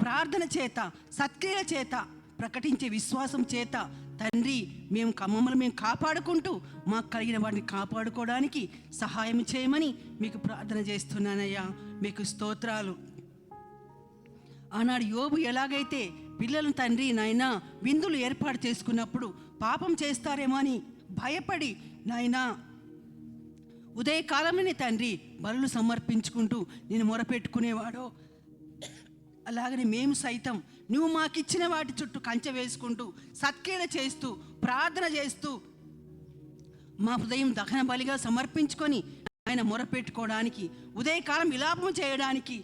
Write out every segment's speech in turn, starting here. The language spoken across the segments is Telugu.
ప్రార్థన చేత, సత్క్రియల చేత, ప్రకటించే విశ్వాసం చేత తండ్రి మమ్మల్ని మేము కాపాడుకుంటూ మాకు కలిగిన వాటిని కాపాడుకోవడానికి సహాయం చేయమని మీకు ప్రార్థన చేస్తున్నానయ్యా. మీకు స్తోత్రాలు. ఆనాడు యోబు ఎలాగైతే పిల్లలను తండ్రి నాయనా విందులు ఏర్పాటు చేసుకున్నప్పుడు పాపం చేస్తారేమో అని భయపడి నాయనా ఉదయకాలంలోనే తండ్రి బలులు సమర్పించుకుంటూ నేను మొరపెట్టుకునేవాడో, అలాగనే మేము సైతం నువ్వు మాకిచ్చిన వాటి చుట్టూ కంచె వేసుకుంటూ సత్క్రియల చేస్తూ ప్రార్థన చేస్తూ మా హృదయం దహన బలిగా సమర్పించుకొని ఆయన మొరపెట్టుకోవడానికి, ఉదయకాలం విలాపం చేయడానికి,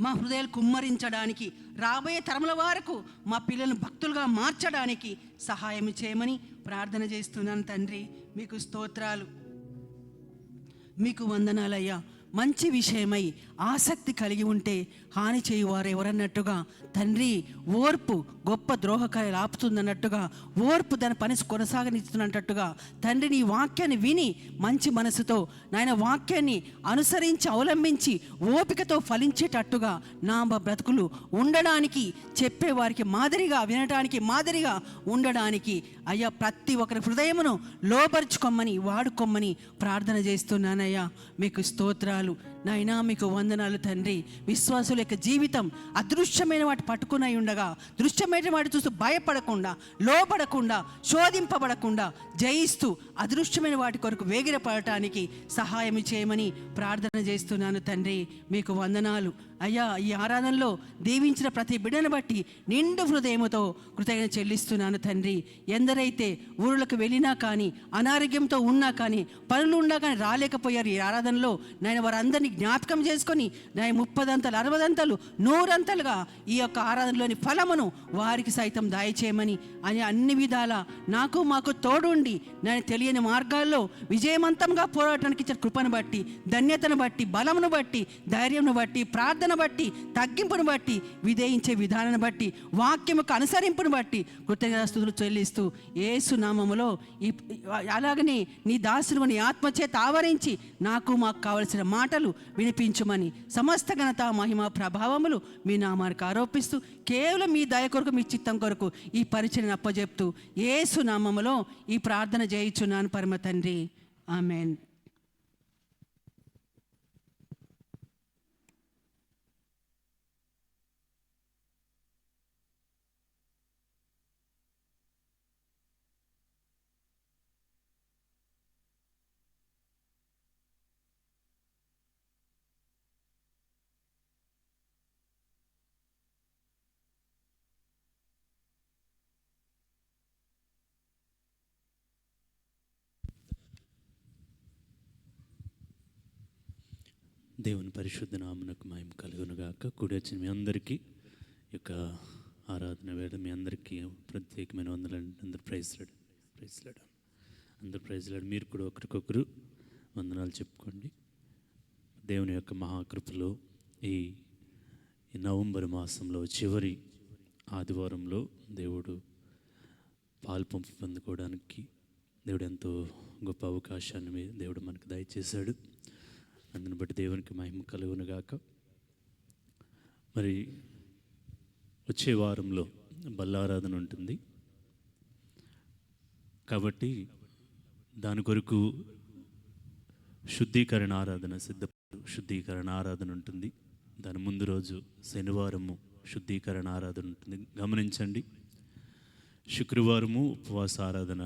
మా హృదయాలు కుమ్మరించడానికి, రాబోయే తరముల వరకు మా పిల్లలను భక్తులుగా మార్చడానికి సహాయం చేయమని ప్రార్థన చేస్తున్నాను తండ్రి. మీకు స్తోత్రాలు, మీకు వందనాలయ్యా. మంచి విషయమై ఆసక్తి కలిగి ఉంటే హాని చేయువారు ఎవరన్నట్టుగా తండ్రి ఓర్పు గొప్ప ద్రోహకార్యాలు ఆపుతుందన్నట్టుగా, ఓర్పు దాని పని కొనసాగనిస్తున్నట్టుగా తండ్రి నీ వాక్యాన్ని విని మంచి మనసుతో నాయన వాక్యాన్ని అనుసరించి అవలంబించి ఓపికతో ఫలించేటట్టుగా నా బ్రతుకులు ఉండడానికి, చెప్పేవారికి మాదిరిగా వినడానికి మాదిరిగా ఉండడానికి అయ్యా ప్రతి ఒక్కరి హృదయమును లోపరుచుకోమని వాడుకోమని ప్రార్థన చేస్తున్నానయ్యా. మీకు స్తోత్రాలు నాయనా, మీకు వందనాలు తండ్రి. విశ్వాసుల యొక్క జీవితం అదృశ్యమైన వాటి పట్టుకుని ఉండగా దృశ్యమైన వాటి చూస్తూ భయపడకుండా, లోపడకుండా, శోధింపబడకుండా జయిస్తూ అదృశ్యమైన వాటి కొరకు వేగిరపడటానికి సహాయం చేయమని ప్రార్థన చేస్తున్నాను తండ్రి. మీకు వందనాలు అయ్యా. ఈ ఆరాధనలో దీవించిన ప్రతి బిడ్డను బట్టి నిండు హృదయముతో కృతజ్ఞత చెల్లిస్తున్నాను తండ్రి. ఎందరైతే ఊళ్ళకు వెళ్ళినా కానీ, అనారోగ్యంతో ఉన్నా కానీ, పనులు ఉన్నా కానీ రాలేకపోయారు ఈ ఆరాధనలో నాయన వారందరినీ జ్ఞాపకం చేసుకొని నాయన 30 అంతలు 60 అంతలు 100 అంతలుగా ఈ యొక్క ఆరాధనలోని ఫలమును వారికి సైతం దయచేయమని అని అన్ని విధాల నాకు మాకు తోడుండి నేను తెలియని మార్గాల్లో విజయవంతంగా పోరాటానికి ఇచ్చిన కృపను బట్టి, ధన్యతను బట్టి, బలమును బట్టి, ధైర్యంను బట్టి, ప్రార్థన బట్టి, తగ్గింపును బట్టి, విధేయించే విధానాన్ని బట్టి, వాక్యముకు అనుసరింపును బట్టి కృతజ్ఞతాస్తుతులు చెల్లిస్తూ యేసు నామములో అలాగనే నీ దాసును నీ ఆత్మచేత ఆవరించి నాకు మాకు కావలసిన మాటలు వినిపించమని సమస్త ఘనత మహిమ ప్రభావములు మీ నామానికి ఆరోపిస్తూ కేవలం మీ దయ కొరకు మీ చిత్తం కొరకు ఈ పరిచయను అప్పజెప్తూ యేసు నామములో ఈ ప్రార్థన చేయుచున్నాను పరమ తండ్రి. ఆమేన్. దేవుని పరిశుద్ధ నామమునకు మహిమ కలుగునుగాక. కూడి వచ్చిన మీ అందరికీ యొక్క ఆరాధన వేళ మీ అందరికీ ప్రత్యేకమైన వందనాలు. అందరు ప్రైజ్లాడు, అందరు ప్రైజ్లాడు. మీరు కూడా ఒకరికొకరు వందనాలు చెప్పుకోండి. దేవుని యొక్క మహాకృపలో ఈ నవంబర్ మాసంలో చివరి ఆదివారంలో దేవుడు పాల్పంపు పొందుకోవడానికి దేవుడు ఎంతో గొప్ప అవకాశాన్ని దేవుడు మనకు దయచేశాడు. అందుని బట్టి దేవునికి మహిమ కలుగునుగాక. మరి వచ్చే వారంలో బల్లారాధన ఉంటుంది కాబట్టి దాని కొరకు శుద్ధీకరణ ఆరాధన ఉంటుంది. దాని ముందు రోజు శనివారము శుద్ధీకరణ ఆరాధన ఉంటుంది. గమనించండి, శుక్రవారము ఉపవాస ఆరాధన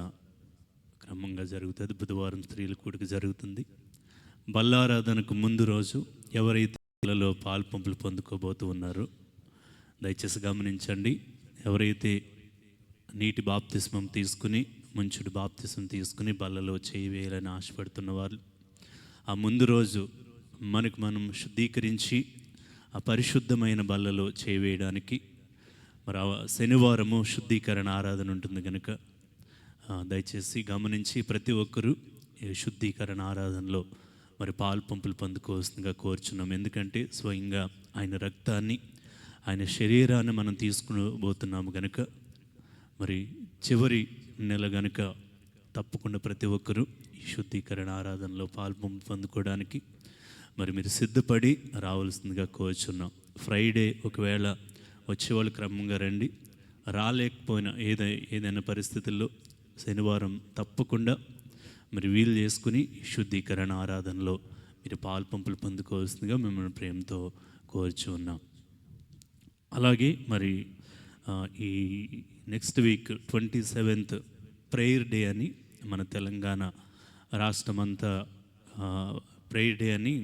క్రమంగా జరుగుతుంది. బుధవారం స్త్రీల కూడిక జరుగుతుంది. బల్లారాధనకు ముందు రోజు ఎవరైతే ఇళ్లలో పాల్పంపులు పొందుకోబోతూ ఉన్నారో దయచేసి గమనించండి. ఎవరైతే నీటి బాప్తిస్మం తీసుకుని, ముంచుడు బాప్తిస్మం తీసుకుని బల్లలో చేయి వేయాలని ఆశపడుతున్న వాళ్ళు ఆ ముందు రోజు మనం శుద్ధీకరించి ఆ పరిశుద్ధమైన బల్లలో చేయి వేయడానికి మరి శనివారము శుద్ధీకరణ ఆరాధన ఉంటుంది కనుక దయచేసి గమనించి ప్రతి ఒక్కరూ ఈ శుద్ధీకరణ ఆరాధనలో మరి పాల్పంపులు పొందుకోవాల్సిందిగా కోరుచున్నాం. ఎందుకంటే స్వయంగా ఆయన రక్తాన్ని, ఆయన శరీరాన్ని మనం తీసుకుపోతున్నాము కనుక మరి చివరి నెల కనుక తప్పకుండా ప్రతి ఒక్కరూ ఈ శుద్ధీకరణ ఆరాధనలో పాల్పంపు పొందుకోవడానికి మరి మీరు సిద్ధపడి రావాల్సిందిగా కోరుచున్నాం. ఫ్రైడే ఒకవేళ వచ్చేవాళ్ళు క్రమంగా రండి. రాలేకపోయినా ఏదైనా పరిస్థితుల్లో శనివారం తప్పకుండా మరి వీలు చేసుకుని శుద్ధీకరణ ఆరాధనలో మీరు పాల్పంపులు పొందుకోవాల్సిందిగా మిమ్మల్ని ప్రేమతో కోరుచు ఉన్నాం. అలాగే మరి ఈ next week 27th prayer day అని మన తెలంగాణ రాష్ట్రమంతా ప్రేయర్ డే అని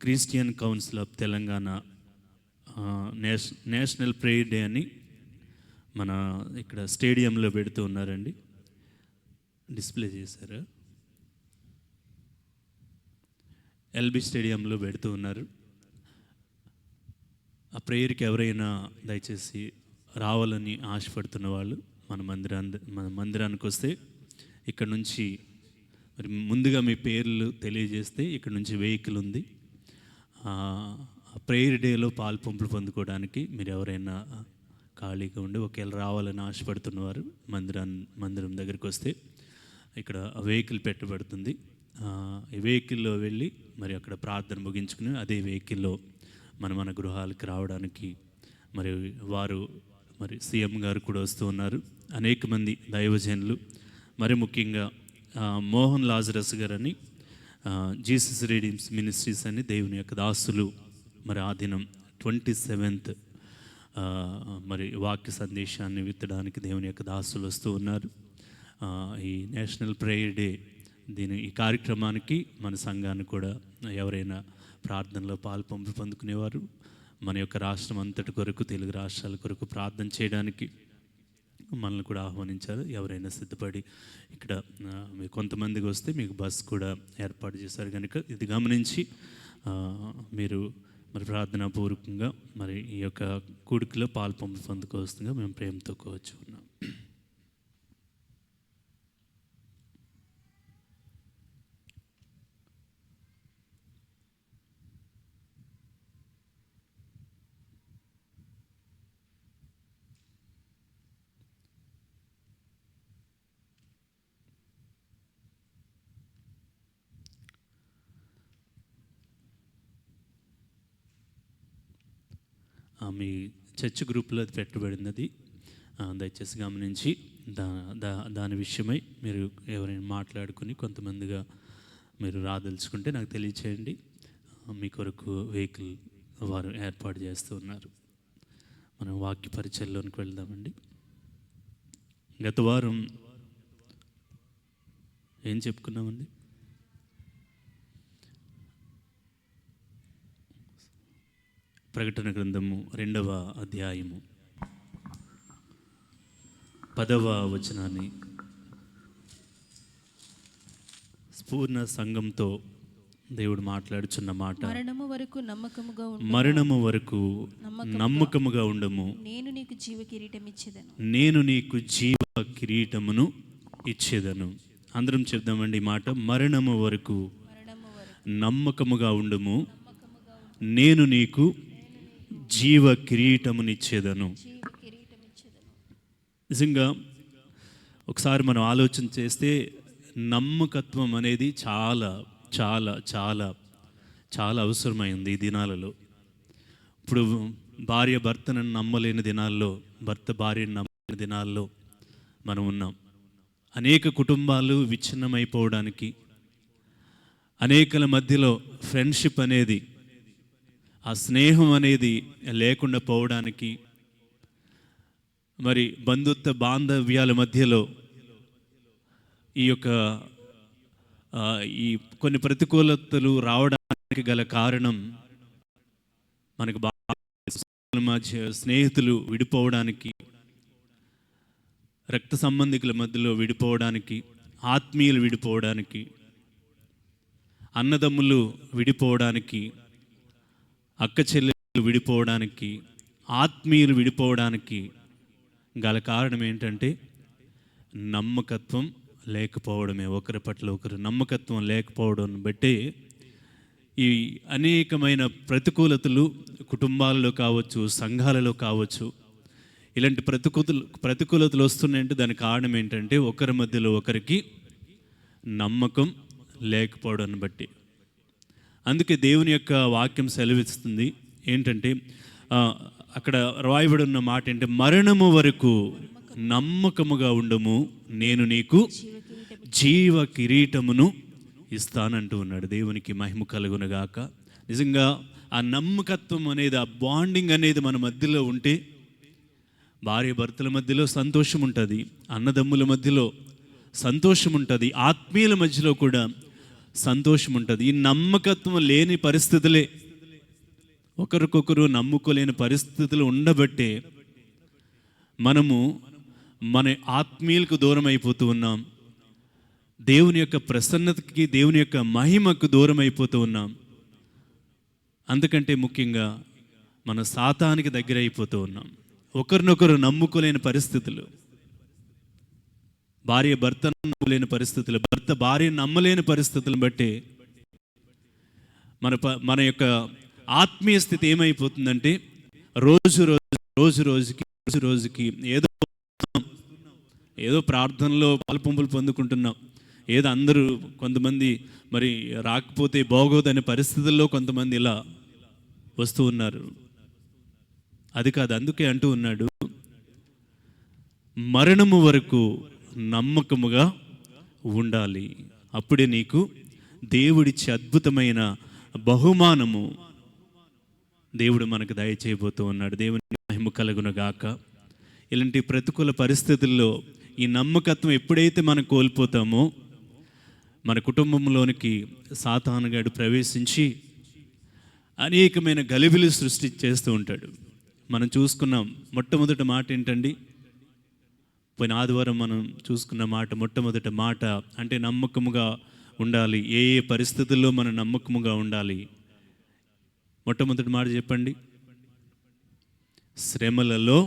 Christian council of Telangana national prayer day అని మన ఇక్కడ స్టేడియంలో పెడుతూ ఉన్నారండి. డిస్ప్లే చేశారు, ఎల్బీ స్టేడియంలో పెడుతూ ఉన్నారు. ఆ ప్రేయర్కి ఎవరైనా దయచేసి రావాలని ఆశపడుతున్న వాళ్ళు మన మందిరానికి వస్తే ఇక్కడ నుంచి మరి ముందుగా మీ పేర్లు తెలియజేస్తే ఇక్కడ నుంచి వెహికల్ ఉంది. ప్రేయర్ డేలో పాల్పంపులు పొందుకోవడానికి మీరు ఎవరైనా ఖాళీగా ఉండి ఒకవేళ రావాలని ఆశపడుతున్నవారు మందిరం దగ్గరికి వస్తే ఇక్కడ వెహికల్ పెట్టబడుతుంది. ఈ వెహికల్లో వెళ్ళి మరి అక్కడ ప్రార్థన ముగించుకుని అదే వెహికల్లో మన గృహాలకు రావడానికి మరి వారు మరి సీఎం గారు కూడా వస్తూ ఉన్నారు. అనేక మంది దైవజనులు, మరి ముఖ్యంగా మోహన్ లాజరస్ గారని జీసస్ రీడీమ్స్ మినిస్ట్రీస్ అని దేవుని యొక్క దాసులు మరి ఆ దినం 27th మరి వాక్య సందేశాన్ని విత్తడానికి దేవుని యొక్క దాసులు వస్తూ ఉన్నారు. ఈ నేషనల్ ప్రేయర్ డే ఈ కార్యక్రమానికి మన సంఘాన్ని కూడా ఎవరైనా ప్రార్థనలో పాల్పంపులు పొందుకునేవారు మన యొక్క రాష్ట్రం అంతటి కొరకు, తెలుగు రాష్ట్రాల కొరకు ప్రార్థన చేయడానికి మనల్ని కూడా ఆహ్వానించారు. ఎవరైనా సిద్ధపడి ఇక్కడ కొంతమందికి వస్తే మీకు బస్ కూడా ఏర్పాటు చేశారు కనుక ఇది గమనించి మీరు మరి ప్రార్థనాపూర్వకంగా మరి ఈ యొక్క కూడికలో పాల్పంపులు పొందుకోవస్తుందిగా మేము ప్రేమతో కోరుచు ఉన్నాం. మీ చర్చ్ గ్రూప్లో అది పెట్టబడినది, దయచేసి గమనించి దాని విషయమై మీరు ఎవరైనా మాట్లాడుకుని కొంతమందిగా మీరు రాదలుచుకుంటే నాకు తెలియచేయండి. మీ కొరకు వెహికల్ వారు ఏర్పాటు చేస్తూ ఉన్నారు. మనం వాక్య పరిచయంలోనికి వెళ్దామండి. గత వారం ఏం చెప్పుకున్నామండి? ప్రకటన గ్రంథము 2వ అధ్యాయము 10వ వచనాన్ని పూర్ణ సంఘంతో దేవుడు మాట్లాడుచున్న మాట, మరణము వరకు నమ్మకముగా ఉండము, నేను నీకు జీవ కిరీటమును ఇచ్చేదను. అందరం చెప్దామండి ఈ మాట. మరణము వరకు నమ్మకముగా ఉండము, నేను నీకు జీవ కిరీటమునిచ్చేదను. నిజంగా ఒకసారి మనం ఆలోచన చేస్తే నమ్మకత్వం అనేది చాలా చాలా చాలా చాలా అవసరమైంది ఈ దినాలలో. ఇప్పుడు భార్య భర్తను నమ్మలేని దినాల్లో, భర్త భార్యను నమ్మలేని దినాల్లో మనం ఉన్నాం. అనేక కుటుంబాలు విచ్ఛిన్నమైపోవడానికి, అనేకల మధ్యలో ఫ్రెండ్షిప్ అనేది, ఆ స్నేహం అనేది లేకుండా పోవడానికి, మరి బంధుత్వ బాంధవ్యాల మధ్యలో ఈ యొక్క ఈ కొన్ని ప్రతికూలతలు రావడానికి గల కారణం మనకు మధ్య స్నేహితులు విడిపోవడానికి, రక్త సంబంధికుల మధ్యలో విడిపోవడానికి, ఆత్మీయులు విడిపోవడానికి, అన్నదమ్ములు విడిపోవడానికి, అక్క చెల్లెలు విడిపోవడానికి, ఆత్మీయులు విడిపోవడానికి గల కారణం ఏంటంటే నమ్మకత్వం లేకపోవడమే. ఒకరి పట్ల ఒకరు నమ్మకత్వం లేకపోవడం బట్టి ఈ అనేకమైన ప్రతికూలతలు కుటుంబాలలో కావచ్చు, సంఘాలలో కావచ్చు, ఇలాంటి ప్రతికూలతలు వస్తున్నాయంటే దానికి కారణం ఏంటంటే ఒకరి మధ్యలో ఒకరికి నమ్మకం లేకపోవడాన్ని బట్టి. అందుకే దేవుని యొక్క వాక్యం సెలవిస్తుంది ఏంటంటే అక్కడ రాయబడి ఉన్న మాట ఏంటంటే మరణము వరకు నమ్మకముగా ఉండము, నేను నీకు జీవ కిరీటమును ఇస్తానంటూ ఉన్నాడు. దేవునికి మహిమ కలుగునగాక. నిజంగా ఆ నమ్మకత్వం అనేది, ఆ బాండింగ్ అనేది మన మధ్యలో ఉంటే భార్య భర్తల మధ్యలో సంతోషం ఉంటుంది, అన్నదమ్ముల మధ్యలో సంతోషం ఉంటుంది, ఆత్మీయుల మధ్యలో కూడా సంతోషం ఉంటుంది. ఈ నమ్మకత్వం లేని పరిస్థితులే, ఒకరికొకరు నమ్ముకోలేని పరిస్థితులు ఉండబట్టే మనము మన ఆత్మీయులకు దూరం అయిపోతూ ఉన్నాం, దేవుని యొక్క ప్రసన్నతకి, దేవుని యొక్క మహిమకు దూరం అయిపోతూ ఉన్నాం. అందుకంటే ముఖ్యంగా మన సాతానికి దగ్గర అయిపోతూ ఉన్నాం. ఒకరినొకరు నమ్ముకోలేని పరిస్థితులు, భార్య భర్తను నమ్మలేని పరిస్థితులు, భర్త భార్యను నమ్మలేని పరిస్థితులను బట్టి మన యొక్క ఆత్మీయ స్థితి ఏమైపోతుందంటే రోజు రోజుకి ఏదో ప్రార్థనలో పాల్పొంపులు పొందుకుంటున్నాం, ఏదో అందరూ కొంతమంది మరి రాకపోతే బాగోదనే పరిస్థితుల్లో కొంతమంది ఇలా వస్తూ ఉన్నారు. అది కాదు, అందుకే అంటూ ఉన్నాడు, మరణము వరకు నమ్మకముగా ఉండాలి, అప్పుడే నీకు దేవుడిచ్చే అద్భుతమైన బహుమానము దేవుడు మనకు దయచేయబోతూ ఉన్నాడు. దేవుని మహిమ కలుగునగాక. ఇలాంటి ప్రతికూల పరిస్థితుల్లో ఈ నమ్మకత్వం ఎప్పుడైతే మనం కోల్పోతామో మన కుటుంబంలోనికి సాతానుగాడు ప్రవేశించి అనేకమైన గలిబిలి సృష్టి చేస్తూ ఉంటాడు. మనం చూసుకున్నాం, మొట్టమొదటి మాట ఏంటండి, పోయిన ఆదివారం మనం చూసుకున్న మాట, మొట్టమొదటి మాట అంటే నమ్మకముగా ఉండాలి. ఏ ఏ పరిస్థితుల్లో మనం నమ్మకముగా ఉండాలి? మొట్టమొదటి మాట చెప్పండి. శ్రమలలో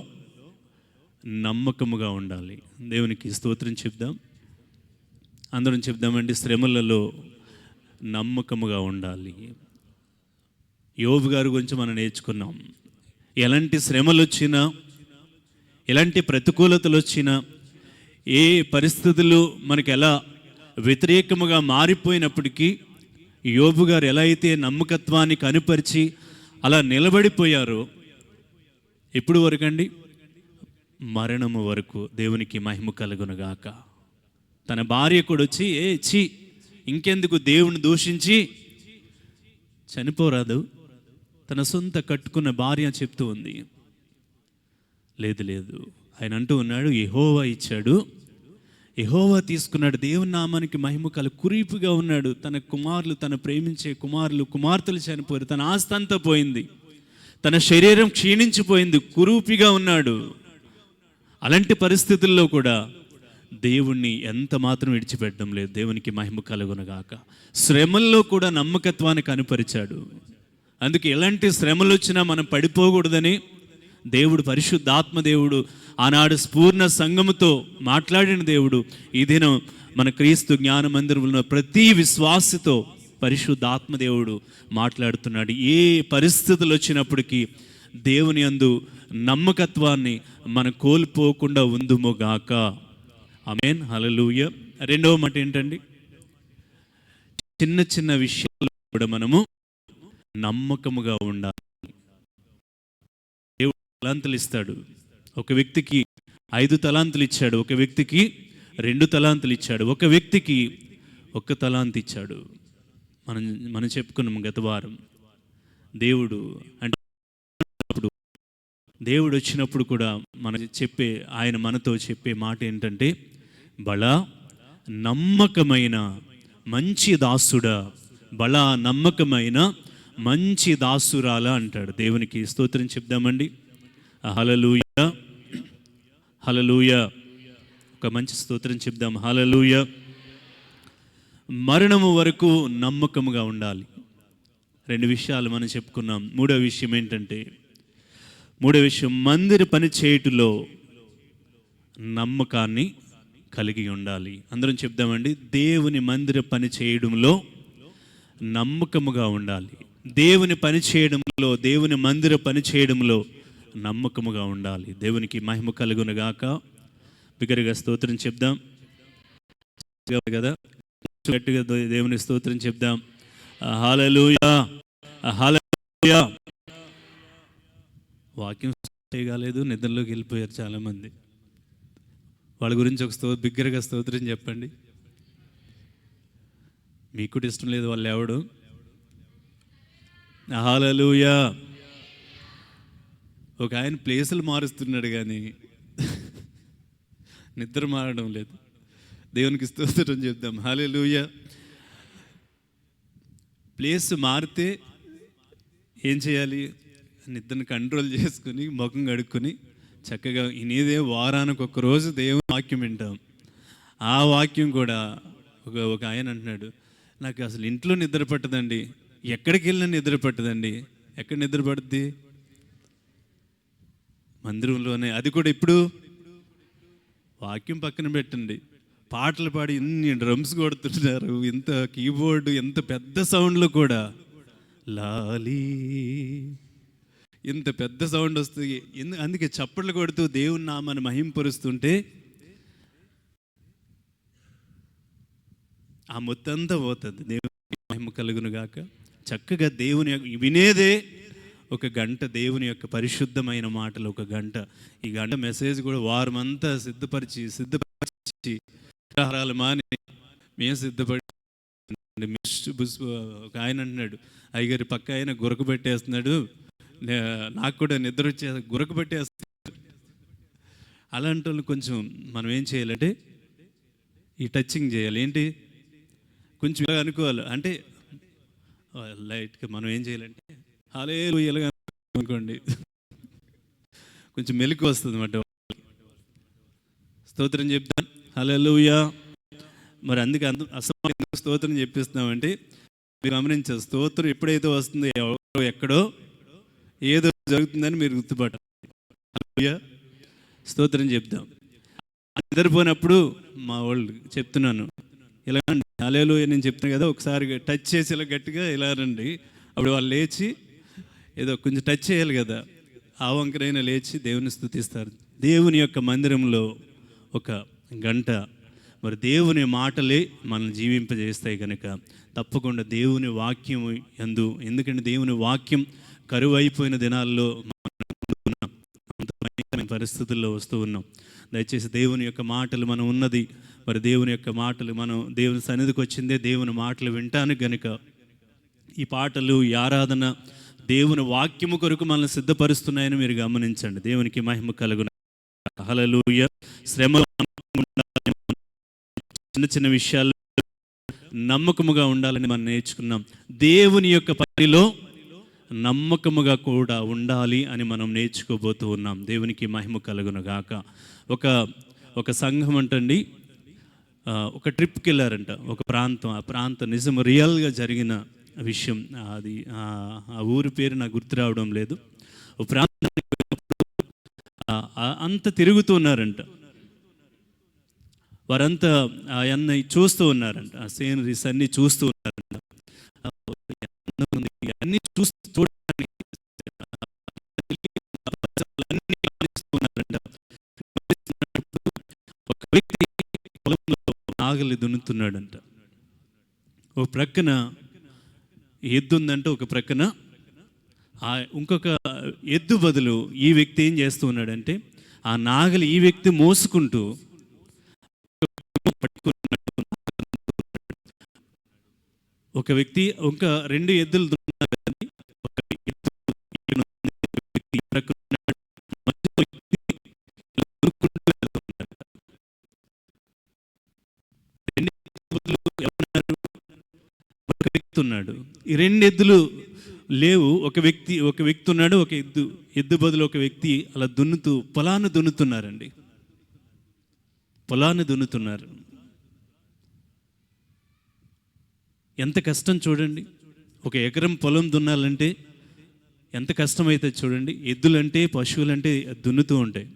నమ్మకముగా ఉండాలి. దేవునికి స్తోత్రం చెప్దాం, అందరం చెప్దామండి. శ్రమలలో నమ్మకముగా ఉండాలి. యోబు గారి గురించి మనం నేర్చుకున్నాం. ఎలాంటి శ్రమలు వచ్చినా, ఎలాంటి ప్రతికూలతలు వచ్చినా, ఏ పరిస్థితులు మనకు ఎలా వ్యతిరేకముగా మారిపోయినప్పటికీ యోబు గారు ఎలా అయితే నమ్మకత్వాన్ని కనుపరిచి అలా నిలబడిపోయారో, ఎప్పుడు వరకండి? మరణము వరకు. దేవునికి మహిమ కలుగునుగాక. తన భార్య కూడా వచ్చి ఇంకెందుకు దేవుని దూషించి చనిపోరాదు, తన సొంత కట్టుకున్న భార్య చెప్తూ ఉంది. లేదు, ఆయన అంటూ ఉన్నాడు, యెహోవా ఇచ్చాడు, యెహోవా తీసుకున్నాడు. దేవుని నామానికి మహిమ కురీపుగా ఉన్నాడు. తన కుమారులు, తన ప్రేమించే కుమార్తెలు చనిపోయారు, తన ఆస్తి అంతా పోయింది, తన శరీరం క్షీణించిపోయింది, కురూపిగా ఉన్నాడు. అలాంటి పరిస్థితుల్లో కూడా దేవుణ్ణి ఎంత మాత్రం విడిచిపెట్టడం లేదు. దేవునికి మహిమ కలుగునగాక. శ్రమల్లో కూడా నమ్మకత్వాన్ని కనుపరిచాడు. అందుకే ఎలాంటి శ్రమలు వచ్చినా మనం పడిపోకూడదని దేవుడు, పరిశుద్ధాత్మ దేవుడు ఆనాడు పూర్ణ సంఘముతో మాట్లాడిన దేవుడు ఈ దినం మన క్రీస్తు జ్ఞాన మందిరంలో ప్రతి విశ్వాసితో పరిశుద్ధాత్మ దేవుడు మాట్లాడుతున్నాడు. ఏ పరిస్థితులు వచ్చినప్పటికీ దేవుని యందు నమ్మకత్వాన్ని మనం కోల్పోకుండా ఉందుముగాక. ఆమేన్, హల్లెలూయ. రెండవ మాట ఏంటండి? చిన్న చిన్న విషయాల్లో కూడా మనము నమ్మకముగా ఉండాలి. దేవుడు తలాంతులు ఇస్తాడు. ఒక వ్యక్తికి 5 తలాంతులు ఇచ్చాడు, ఒక వ్యక్తికి 2 తలాంతులు ఇచ్చాడు, ఒక వ్యక్తికి 1 తలాంతు ఇచ్చాడు. మనం చెప్పుకున్నాం గత వారం. దేవుడు వచ్చినప్పుడు కూడా ఆయన మనతో చెప్పే మాట ఏంటంటే, బలా నమ్మకమైన మంచి దాసుడా, బలా నమ్మకమైన మంచి దాసురాలా అంటాడు. దేవునికి స్తోత్రం చెప్దామండి. హల్లెలూయా, హల్లెలూయా. ఒక మంచి స్తోత్రం చెప్దాం. హల్లెలూయా. మరణము వరకు నమ్మకముగా ఉండాలి. 2 విషయాలు మనం చెప్పుకున్నాం. మూడో విషయం ఏంటంటే, మందిర పని చేయుటలో నమ్మకాన్ని కలిగి ఉండాలి. అందరం చెప్దామండి. దేవుని మందిర పని చేయడంలో నమ్మకముగా ఉండాలి. దేవుని పని చేయడంలో, దేవుని మందిర పని చేయడంలో నమ్మకముగా ఉండాలి. దేవునికి మహిమ కలుగునుగాక. బిగ్గరగా స్తోత్రం చెప్దాం కదా, గట్టిగా దేవుని స్తోత్రం చెప్దాం. హల్లెలూయా, హల్లెలూయా. వాక్యం చేయగలేదు, నిద్రలోకి వెళ్ళిపోయారు చాలామంది. వాళ్ళ గురించి ఒక బిగ్గరగా స్తోత్రం చెప్పండి. మీకు కూడా ఇష్టం లేదు వాళ్ళు ఎవడు. హల్లెలూయా. ఒక ఆయన ప్లేసులు మారుస్తున్నాడు కానీ నిద్ర మారడం లేదు. దేవునికి స్తోత్రం చెప్దాం. హల్లెలూయా. ప్లేస్ మారితే ఏం చేయాలి? నిద్రను కంట్రోల్ చేసుకుని ముఖం కడుక్కొని చక్కగా ఇనేదే వారానికి ఒక రోజు దేవుని వాక్యం వింటాం. ఆ వాక్యం కూడా ఒక ఆయన అంటున్నాడు, నాకు అసలు ఇంట్లో నిద్ర పట్టదండి, ఎక్కడికి వెళ్ళినా నిద్ర పట్టదండి. ఎక్కడ నిద్ర పడుద్ది? మందిరంలోనే. అది కూడా ఇప్పుడు వాక్యం పక్కన పెట్టండి, పాటలు పాడి ఇన్ని డ్రమ్స్ కొడుతున్నారు, ఇంత కీబోర్డు, ఎంత పెద్ద సౌండ్లో కూడా లాలీ ఇంత పెద్ద సౌండ్ వస్తుంది. అందుకే చప్పట్లు కొడుతూ దేవుని నామాన్ని మహింపరుస్తుంటే ఆ మొత్తంతా పోతుంది. దేవుని మహిమ కలుగును గాక. చక్కగా దేవుని వినేదే ఒక గంట, దేవుని యొక్క పరిశుద్ధమైన మాటలు ఒక గంట. ఈ గంట మెసేజ్ కూడా వారమంతా సిద్ధపరిచి ఆహారాలు మాని మేము సిద్ధపడి. ఒక ఆయన అంటున్నాడు, అయ్యగారి పక్క ఆయన గురకు పెట్టేస్తున్నాడు, నాకు కూడా నిద్ర వచ్చే గురకు పెట్టేస్తున్నాడు. అలాంటి వాళ్ళు కొంచెం మనం ఏం చేయాలంటే ఈ టచింగ్ చేయాలి. ఏంటి? కొంచెం ఇలా అనుకోవాలి. అంటే లైట్గా మనం ఏం చేయాలంటే హల్లెలూయా అనుకోండి, కొంచెం మెలకు వస్తుంది అన్నమాట. స్తోత్రం చెప్తాను. హల్లెలూయా. మరి అందుకే అసలు స్తోత్రం చెప్పిస్తున్నామంటే మీరు గమనించారు, స్తోత్రం ఎప్పుడైతే వస్తుందో ఎవరో ఎక్కడో ఏదో జరుగుతుందని మీరు గుర్తుపట్టాలి. హల్లెలూయా. స్తోత్రం చెప్తాం. నిద్రపోయినప్పుడు మా వాళ్ళు చెప్తున్నాను, ఇలా హల్లెలూయా నేను చెప్తాను కదా, ఒకసారి టచ్ చేసి ఇలా గట్టిగా ఇలా రండి. అప్పుడు వాళ్ళు లేచి ఏదో కొంచెం టచ్ చేయాలి కదా, ఆ వంకరైనా లేచి దేవుని స్తుతిస్తారు. దేవుని యొక్క మందిరంలో ఒక గంట మరి దేవుని మాటలే మనల్ని జీవింపజేస్తాయి కనుక తప్పకుండా దేవుని వాక్యం యందు, ఎందుకంటే దేవుని వాక్యం కరువైపోయిన దినాల్లో పరిస్థితుల్లో వస్తూ ఉన్నాం. దయచేసి దేవుని యొక్క మాటలు మనం ఉన్నది, మరి దేవుని యొక్క మాటలు మనం దేవుని సన్నిధికి వచ్చిందే దేవుని మాటలు వింటానికి గనుక ఈ పాటలు, ఈ ఆరాధన దేవుని వాక్యము కొరకు మనల్ని సిద్ధపరుస్తున్నాయని మీరు గమనించండి. దేవునికి మహిమ కలుగును. హల్లెలూయా. శ్రమ చిన్న చిన్న విషయాలు నమ్మకముగా ఉండాలని మనం నేర్చుకున్నాం. దేవుని యొక్క పనిలో నమ్మకముగా కూడా ఉండాలి అని మనం నేర్చుకోబోతూ ఉన్నాం. దేవునికి మహిమ కలుగును గాక. ఒక సంఘం అంటండి, ఒక ట్రిప్కి వెళ్ళారంట ఒక ప్రాంతం. ఆ ప్రాంతం నిజం రియల్గా జరిగిన విషయం. అది ఆ ఊరి పేరు నాకు గుర్తు రావడం లేదు. ఒక ప్రాంతానికి అంత తిరుగుతూ ఉన్నారంట. వారంతా అన్నీ చూస్తూ ఉన్నారంట, ఆ సీనరీస్ అన్నీ చూస్తూ ఉన్నారంట. అన్నీ చూడడానికి ఒక వ్యక్తి పొలంలో నాగలి దున్నుతున్నాడంట. ఒక ప్రక్కన ఎద్దు ఉందంటే, ఒక ప్రక్కన ఇంకొక ఎద్దు బదులు ఈ వ్యక్తి ఏం చేస్తూ ఉన్నాడంటే ఆ నాగలి ఈ వ్యక్తి మోసుకుంటూ ఒక వ్యక్తి ఇంకా రెండు ఎద్దులు ఉన్నాడు. ఈ రెండు ఎద్దులు లేవు, ఒక వ్యక్తి ఉన్నాడు. ఒక ఎద్దు బదులు ఒక వ్యక్తి అలా పొలాన్ని దున్నుతున్నారండి. పొలాన్ని దున్నుతున్నారు. ఎంత కష్టం చూడండి. ఒక ఎకరం పొలం దున్నాలంటే ఎంత కష్టమైతే చూడండి. ఎద్దులంటే, పశువులంటే దున్నుతూ ఉంటాయి.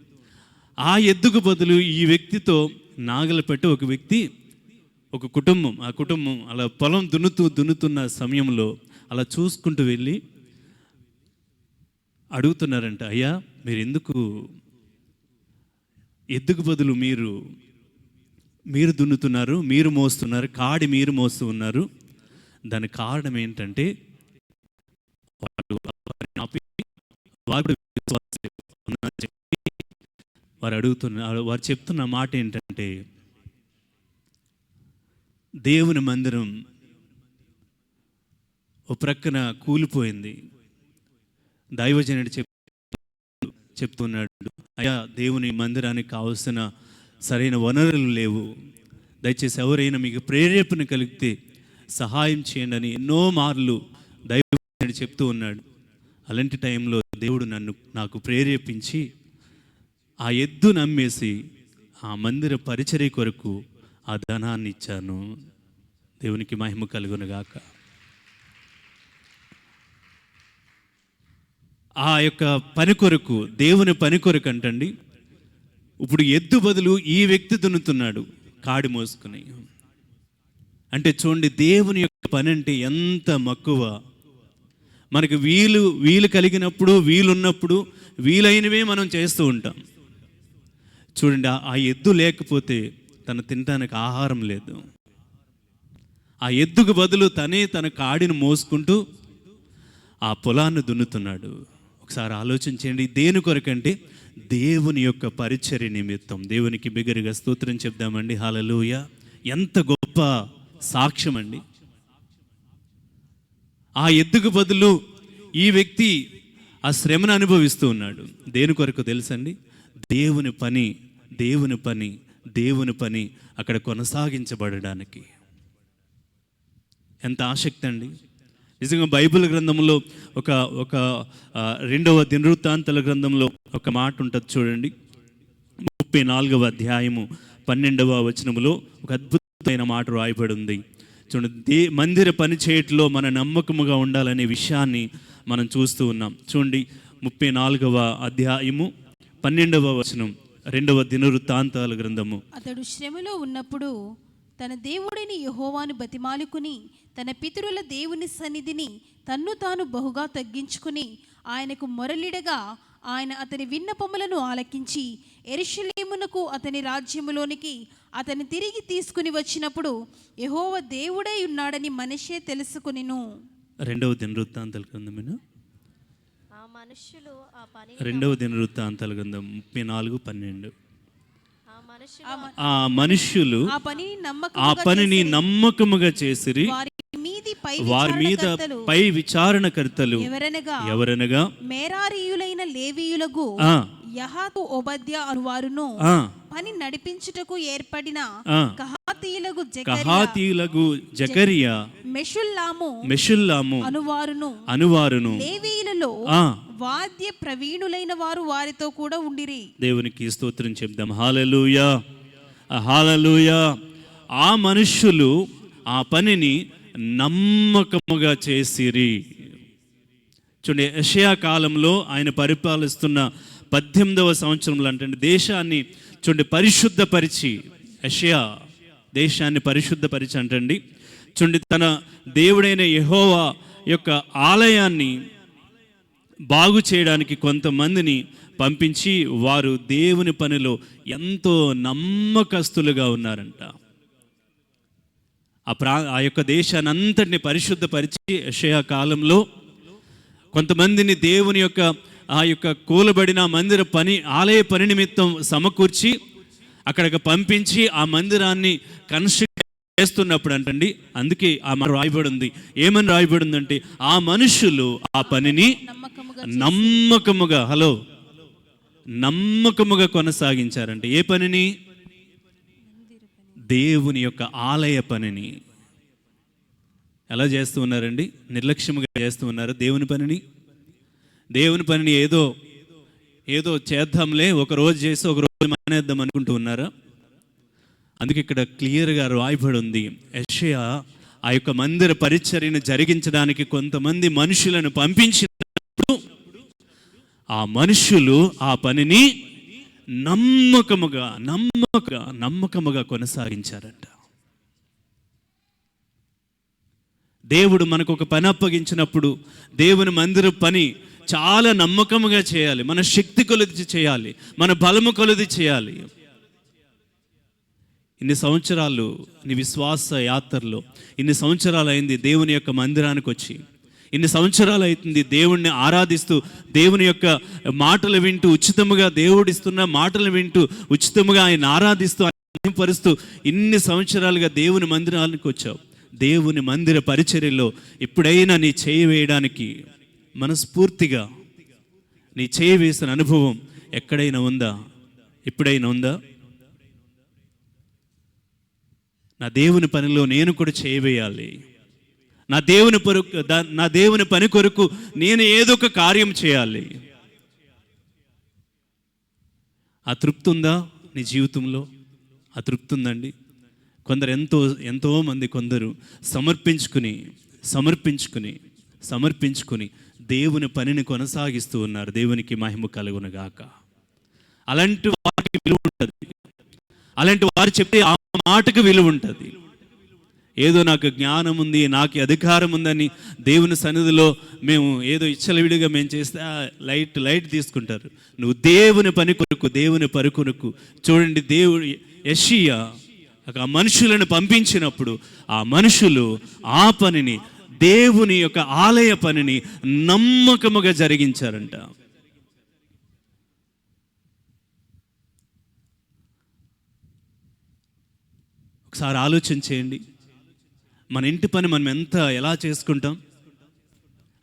ఆ ఎద్దుకు బదులు ఈ వ్యక్తితో నాగలు పెట్టి ఒక వ్యక్తి, ఒక కుటుంబం, ఆ కుటుంబం అలా పొలం దున్నుతున్న సమయంలో అలా చూసుకుంటూ వెళ్ళి అడుగుతున్నారంట, అయ్యా మీరు ఎందుకు ఎద్దుకు బదులు మీరు దున్నుతున్నారు, మీరు మోస్తున్నారు, కాడి మీరు మోస్తూ ఉన్నారు, దానికి కారణం ఏంటంటే వారు అడుగుతున్నారు, వారు చెప్తున్న మాట ఏంటంటే దేవుని మందిరం ఓ ప్రక్కన కూలిపోయింది. దైవజనుడు చెప్తున్నాడు, అయ్యా దేవుని మందిరానికి కావలసిన సరైన వనరులు లేవు, దయచేసి ఎవరైనా మీకు ప్రేరేపణ కలిగితే సహాయం చేయండి అని ఎన్నో మార్లు దైవజనుడు చెప్తూ ఉన్నాడు. అలాంటి టైంలో దేవుడు నాకు ప్రేరేపించి ఆ ఎద్దు నమ్మేసి ఆ మందిర పరిచర్య కొరకు ఆ ధనాన్ని ఇచ్చాను. దేవునికి మహిమ కలుగునుగాక. ఆ యొక్క పని కొరకు, దేవుని పని కొరకు అంటండి, ఇప్పుడు ఎద్దు బదులు ఈ వ్యక్తి దున్నుతున్నాడు కాడి మోసుకుని. అంటే చూడండి, దేవుని యొక్క పని అంటే ఎంత మక్కువ. మనకు వీలు కలిగినప్పుడు, వీలున్నప్పుడు వీలైనవే మనం చేస్తూ ఉంటాం. చూడండి, ఆ ఎద్దు లేకపోతే తను తినడానికి ఆహారం లేదు. ఆ ఎద్దుకు బదులు తన కాడిని మోసుకుంటూ ఆ పొలాన్ని దున్నుతున్నాడు. ఒకసారి ఆలోచించండి, దేని కొరకంటే దేవుని యొక్క పరిచర్య నిమిత్తం. దేవునికి బిగ్గరగా స్తోత్రం చెప్దామండి. హల్లెలూయా. ఎంత గొప్ప సాక్ష్యం అండి. ఆ ఎద్దుకు బదులు ఈ వ్యక్తి ఆ శ్రమను అనుభవిస్తూ ఉన్నాడు. దేని కొరకు తెలుసండి? దేవుని పని, దేవుని పని, దేవుని పని అక్కడ కొనసాగించబడడానికి. ఎంత ఆసక్తి అండి. నిజంగా బైబిల్ గ్రంథంలో ఒక 2వ దినవృత్తాంతాల గ్రంథంలో ఒక మాట ఉంటుంది చూడండి. 34వ అధ్యాయము 12వ వచనములో ఒక అద్భుతమైన మాట రాయబడి ఉంది. చూడండి, మందిర పని చేయట్లో మన నమ్మకముగా ఉండాలనే విషయాన్ని మనం చూస్తూ ఉన్నాం. చూడండి, 34వ అధ్యాయము 12వ వచనం, 2వ దినవృత్తాంతాల గ్రంథము. అతడు శ్రమలో ఉన్నప్పుడు తన దేవుడిని యెహోవాను బతిమాలుకుని తన పితరుల దేవుని సన్నిధిని తన్ను తాను బహుగా తగ్గించుకుని ఆయనకు మొరలిడగా ఆయన అతని విన్నపములను ఆలకించి యెరూషలేమునకు అతని రాజ్యములోనికి అతని తిరిగి తీసుకుని వచ్చినప్పుడు యెహోవా దేవుడై ఉన్నాడని మనషే తెలుసుకొనెను. 2వ దినవృత్తాంతాల గ్రంథమేనా? ఆ మనుష్యులు ఆ పని 2వ దినవృత్తాంతాల గ్రంథం 34:12. ఆ మనుష్యులు ఆ పనిని నమ్మకముగా చేసిరి. వారి మీద పై విచారణకర్తలు ఎవరనగా మేరారీయులైన లేవీయులకు యహాతు ఓబద్యా అనువారును పని నడిపించుటకు ఏర్పడిన కహాతీయులకు జకరియా మెషుల్లాము అనువారును లేవీయులలో వాద్య ప్రవీణులైన వారు వారితో కూడా ఉండిరి. దేవునికి స్తోత్రం చెప్దాం. హల్లెలూయా, హల్లెలూయా. ఆ మనుష్యులు ఆ పనిని నమ్మకముగా చేసిరి. చూడండి, యెషయా కాలంలో ఆయన పరిపాలిస్తున్న 18వ సంవత్సరంలో అంటే దేశాన్ని చూడండి పరిశుద్ధపరిచి, యెషయా దేశాన్ని పరిశుద్ధపరిచి అంటండి. చూడండి, తన దేవుడైన యెహోవా యొక్క ఆలయాన్ని బాగు చేయడానికి కొంతమందిని పంపించి వారు దేవుని పనిలో ఎంతో నమ్మకస్తులుగా ఉన్నారంట. ఆ యొక్క దేశాన్ని అంతటిని పరిశుద్ధపరిచి యెషయా కాలంలో కొంతమందిని దేవుని యొక్క ఆ యొక్క కూలబడిన మందిర పని, ఆలయ పని నిమిత్తం సమకూర్చి అక్కడికి పంపించి ఆ మందిరాన్ని కన్స్ట్రక్ట్ చేస్తున్నప్పుడు అంటండి, అందుకే ఆ మాట రాయబడి ఉంది. ఏమని రాయబడి ఉందంటే, ఆ మనుషులు ఆ పనిని నమ్మకముగా కొనసాగించారంటే ఏ పనిని? దేవుని యొక్క ఆలయ పనిని. ఎలా చేస్తూ ఉన్నారండి? నిర్లక్ష్యముగా చేస్తూ ఉన్నారు దేవుని పనిని. దేవుని పనిని ఏదో చేద్దాంలే, ఒక రోజు చేసి ఒక రోజు మానేద్దాం అనుకుంటూ ఉన్నారా? అందుకే ఇక్కడ క్లియర్గా రాయబడి ఉంది, యెషయా ఆ యొక్క మందిర పరిచర్యను జరిగించడానికి కొంతమంది మనుషులను పంపించినప్పుడు ఆ మనుషులు ఆ పనిని నమ్మకముగా కొనసాగించారంట. దేవుడు మనకు ఒక పని అప్పగించినప్పుడు దేవుని మందిర పని చాలా నమ్మకముగా చేయాలి. మన శక్తి కొలది చేయాలి, మన బలము కొలది చేయాలి. ఇన్ని సంవత్సరాలు నీ విశ్వాస యాత్రలో ఇన్ని సంవత్సరాలు అయింది దేవుని యొక్క మందిరానికి వచ్చి, ఇన్ని సంవత్సరాలు అవుతుంది దేవుణ్ణి ఆరాధిస్తూ, దేవుని యొక్క మాటలు వింటూ, ఉచితముగా దేవుడిస్తున్న మాటలు వింటూ, ఉచితముగా ఆయన ఆరాధిస్తూ, ఆయన పరుస్తూ ఇన్ని సంవత్సరాలుగా దేవుని మందిరానికి వచ్చావు. దేవుని మందిర పరిచర్యలో ఎప్పుడైనా నీ చేయి వేయడానికి మనస్ఫూర్తిగా నీ చేయి వేసిన అనుభవం ఎక్కడైనా ఉందా? ఎప్పుడైనా ఉందా? నా దేవుని పనిలో నేను కూడా చేయవేయాలి, నా దేవుని పని కొరకు నేను ఏదో ఒక కార్యం చేయాలి. ఆ తృప్తి ఉందా నీ జీవితంలో? ఆ తృప్తి ఉందండి. కొందరు ఎంతోమంది కొందరు సమర్పించుకుని దేవుని పనిని కొనసాగిస్తూ ఉన్నారు. దేవునికి మహిమ కలుగునుగాక. అలాంటి వారికి విలువ ఉంటుంది. అలాంటి వారు చెప్తే ఆ మాటకు విలువ ఉంటుంది. ఏదో నాకు జ్ఞానం ఉంది, నాకు అధికారం ఉందని దేవుని సన్నిధిలో మేము ఏదో ఇచ్చలవిడిగా మేము చేస్తే లైట్ తీసుకుంటారు. నువ్వు దేవుని పని కొరకు, దేవుని పరుకొరకు చూడండి. దేవుడు యెషయా ఆ మనుషులను పంపించినప్పుడు ఆ మనుషులు ఆ పనిని, దేవుని యొక్క ఆలయ పనిని నమ్మకముగా జరిగించారంట. ఒకసారి ఆలోచన చేయండి. మన ఇంటి పని మనం ఎలా చేసుకుంటాం?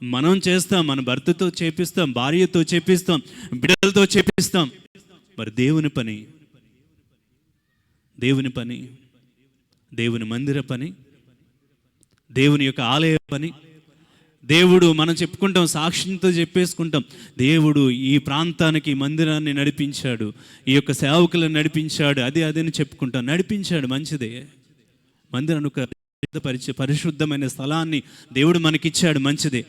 మనం చేస్తాం, మన భర్తతో చేపిస్తాం, భార్యతో చేపిస్తాం, బిడ్డలతో చేపిస్తాం. మరి దేవుని పని, దేవుని మందిర పని, దేవుని యొక్క ఆలయ పని, దేవుడు మనం చెప్పుకుంటాం, సాక్ష్యంతో చెప్పేసుకుంటాం, దేవుడు ఈ ప్రాంతానికి మందిరాన్ని నడిపించాడు, ఈ యొక్క సేవకులను నడిపించాడు, అదని చెప్పుకుంటాం. నడిపించాడు, మంచిదే. మందిరాన్ని ఒక పరిశుద్ధమైన స్థలాన్ని దేవుడు మనకిచ్చాడు, మంచిదే.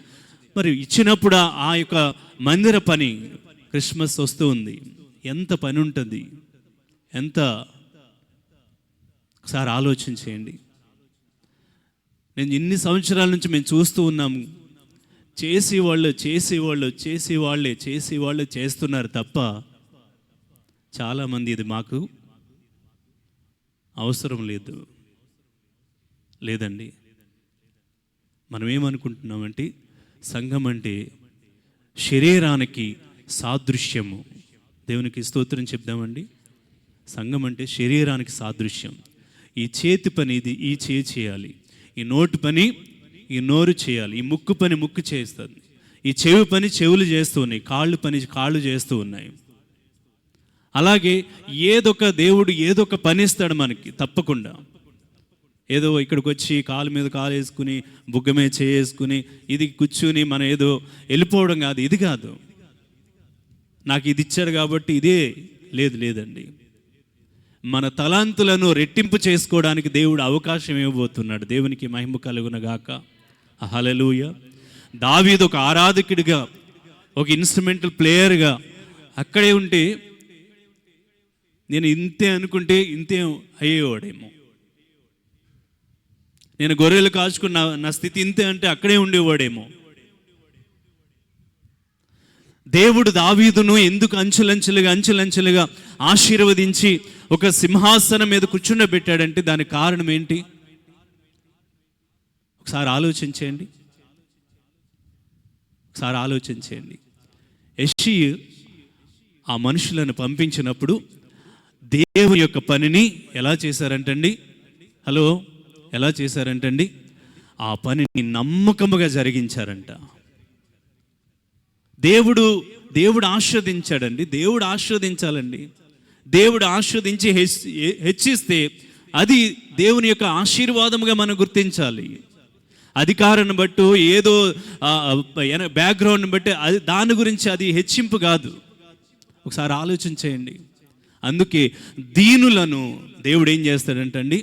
మరి ఇచ్చినప్పుడు ఆ యొక్క మందిర పని, క్రిస్మస్ వస్తూ ఉంది, ఎంత పని ఉంటుంది, ఒకసారి ఆలోచన చేయండి. నేను ఇన్ని సంవత్సరాల నుంచి మేము చూస్తూ ఉన్నాము, చేసేవాళ్ళు చేస్తున్నారు తప్ప చాలామంది ఇది మాకు అవసరం లేదండి. మనం ఏమనుకుంటున్నామంటే సంఘం అంటే శరీరానికి సాదృశ్యము. దేవునికి స్తోత్రం చెప్దామండి. సంఘం అంటే శరీరానికి సాదృశ్యం. ఈ చేతి పని ఈ చేయి చేయాలి, ఈ నోటు పని ఈ నోరు చేయాలి, ఈ ముక్కు పని ముక్కు చేస్తుంది, ఈ చెవి పని చెవులు చేస్తూ ఉన్నాయి, కాళ్ళు పని కాళ్ళు చేస్తూ ఉన్నాయి. అలాగే దేవుడు ఏదో ఒక పని ఇస్తాడు మనకి తప్పకుండా. ఏదో ఇక్కడికి వచ్చి కాలు మీద కాలు వేసుకుని బుగ్గ మీద చేసుకుని ఇది కూర్చుని మనం ఏదో వెళ్ళిపోవడం కాదు, ఇది కాదు. నాకు ఇది ఇచ్చాడు కాబట్టి ఇదే లేదండి. మన తలాంతులను రెట్టింపు చేసుకోవడానికి దేవుడు అవకాశం ఇవ్వబోతున్నాడు. దేవునికి మహిమ కలుగునగాక. హల్లెలూయా. దావీదు ఒక ఆరాధకుడిగా, ఒక ఇన్స్ట్రుమెంటల్ ప్లేయర్గా అక్కడే ఉంటే నేను ఇంతే అనుకుంటే ఇంతే అయ్యేవాడేమో. నేను గొర్రెలు కాచుకున్న నా స్థితి ఇంతే అంటే అక్కడే ఉండేవాడేమో. దేవుడు దావీదును ఎందుకు అంచులంచులుగా ఆశీర్వదించి ఒక సింహాసనం మీద కూర్చుండబెట్టాడంటే దానికి కారణం ఏంటి? ఒకసారి ఆలోచించేయండి. యెషయా ఆ మనుషులను పంపించినప్పుడు దేవుని యొక్క పనిని ఎలా చేశారంటండి? ఆ పనిని నమ్మకముగా జరిగించారంట. దేవుడు ఆశీర్వదించాడండి. దేవుడు ఆశీర్వదించాలండి. దేవుడు ఆశీర్వదించి హెచ్చిస్తే అది దేవుని యొక్క ఆశీర్వాదముగా మనం గుర్తించాలి. అధికారాన్ని బట్టి ఏదో బ్యాక్గ్రౌండ్ని బట్టి దాని గురించి అది హెచ్చింపు కాదు. ఒకసారి ఆలోచించేయండి. అందుకే దీనులను దేవుడు ఏం చేస్తాడంటండి?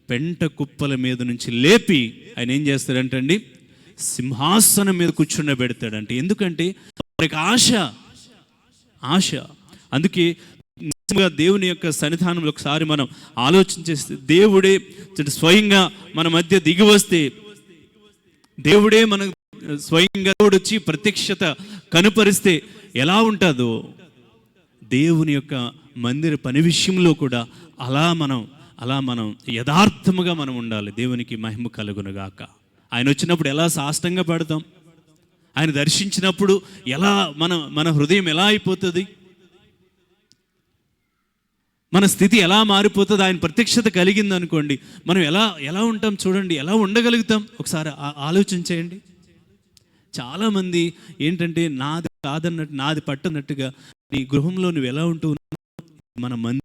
పెంట కుప్పల మీద నుంచి లేపి ఆయన ఏం చేస్తాడంటండి? సింహాసనం మీద కూర్చుండబెడతాడంటే. ఎందుకంటే వారికి ఆశ. అందుకే దేవుని యొక్క సన్నిధానంలో ఒకసారి మనం ఆలోచన చేస్తే దేవుడే స్వయంగా మన మధ్య దిగి వస్తే, దేవుడే మన స్వయంగా వచ్చి ప్రత్యక్షత కనుపరిస్తే ఎలా ఉంటుందో, దేవుని యొక్క మందిర పని విషయంలో కూడా అలా మనం అలా మనం యథార్థముగా మనం ఉండాలి. దేవునికి మహిమ కలుగునుగాక. ఆయన వచ్చినప్పుడు ఎలా సాష్టంగా పడతాం, ఆయన దర్శించినప్పుడు ఎలా మన హృదయం ఎలా అయిపోతుంది, మన స్థితి ఎలా మారిపోతుంది. ఆయన ప్రత్యక్షత కలిగింది అనుకోండి, మనం ఎలా ఉంటాం చూడండి, ఎలా ఉండగలుగుతాం ఒకసారి ఆలోచన చేయండి. చాలామంది ఏంటంటే నాది కాదన్నట్టు, నాది పట్టనట్టుగా నీ గృహంలో నువ్వు ఎలా ఉంటూ మన మందిరం,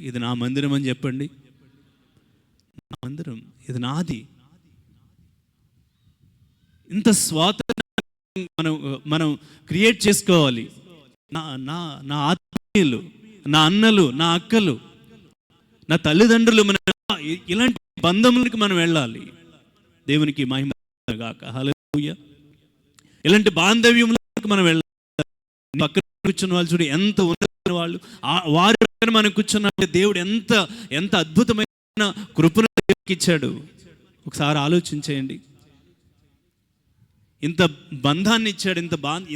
ఇది నా మందిరం అని చెప్పండి. నా మందిరం, ఇది నాది. ఇంత స్వాతంత్రం మనం క్రియేట్ చేసుకోవాలి. నా ఆత్మీయులు, నా అన్నలు, నా అక్కలు, నా తల్లిదండ్రులు, ఇలాంటి బంధములకు మనం వెళ్ళాలి. దేవునికి మహిమ గాక. హల్లెలూయా. ఇలాంటి బాంధవ్యములకు మనం వెళ్ళాలి. పక్కన కూర్చున్న వాళ్ళు చూడు ఎంత ఉన్నత వాళ్ళు, వారి పక్కన మనం కూర్చున్నట్టు దేవుడు ఎంత అద్భుతమైన కృపను ఇచ్చాడు. ఒకసారి ఆలోచించేయండి. ఇంత బంధాన్ని ఇచ్చాడు,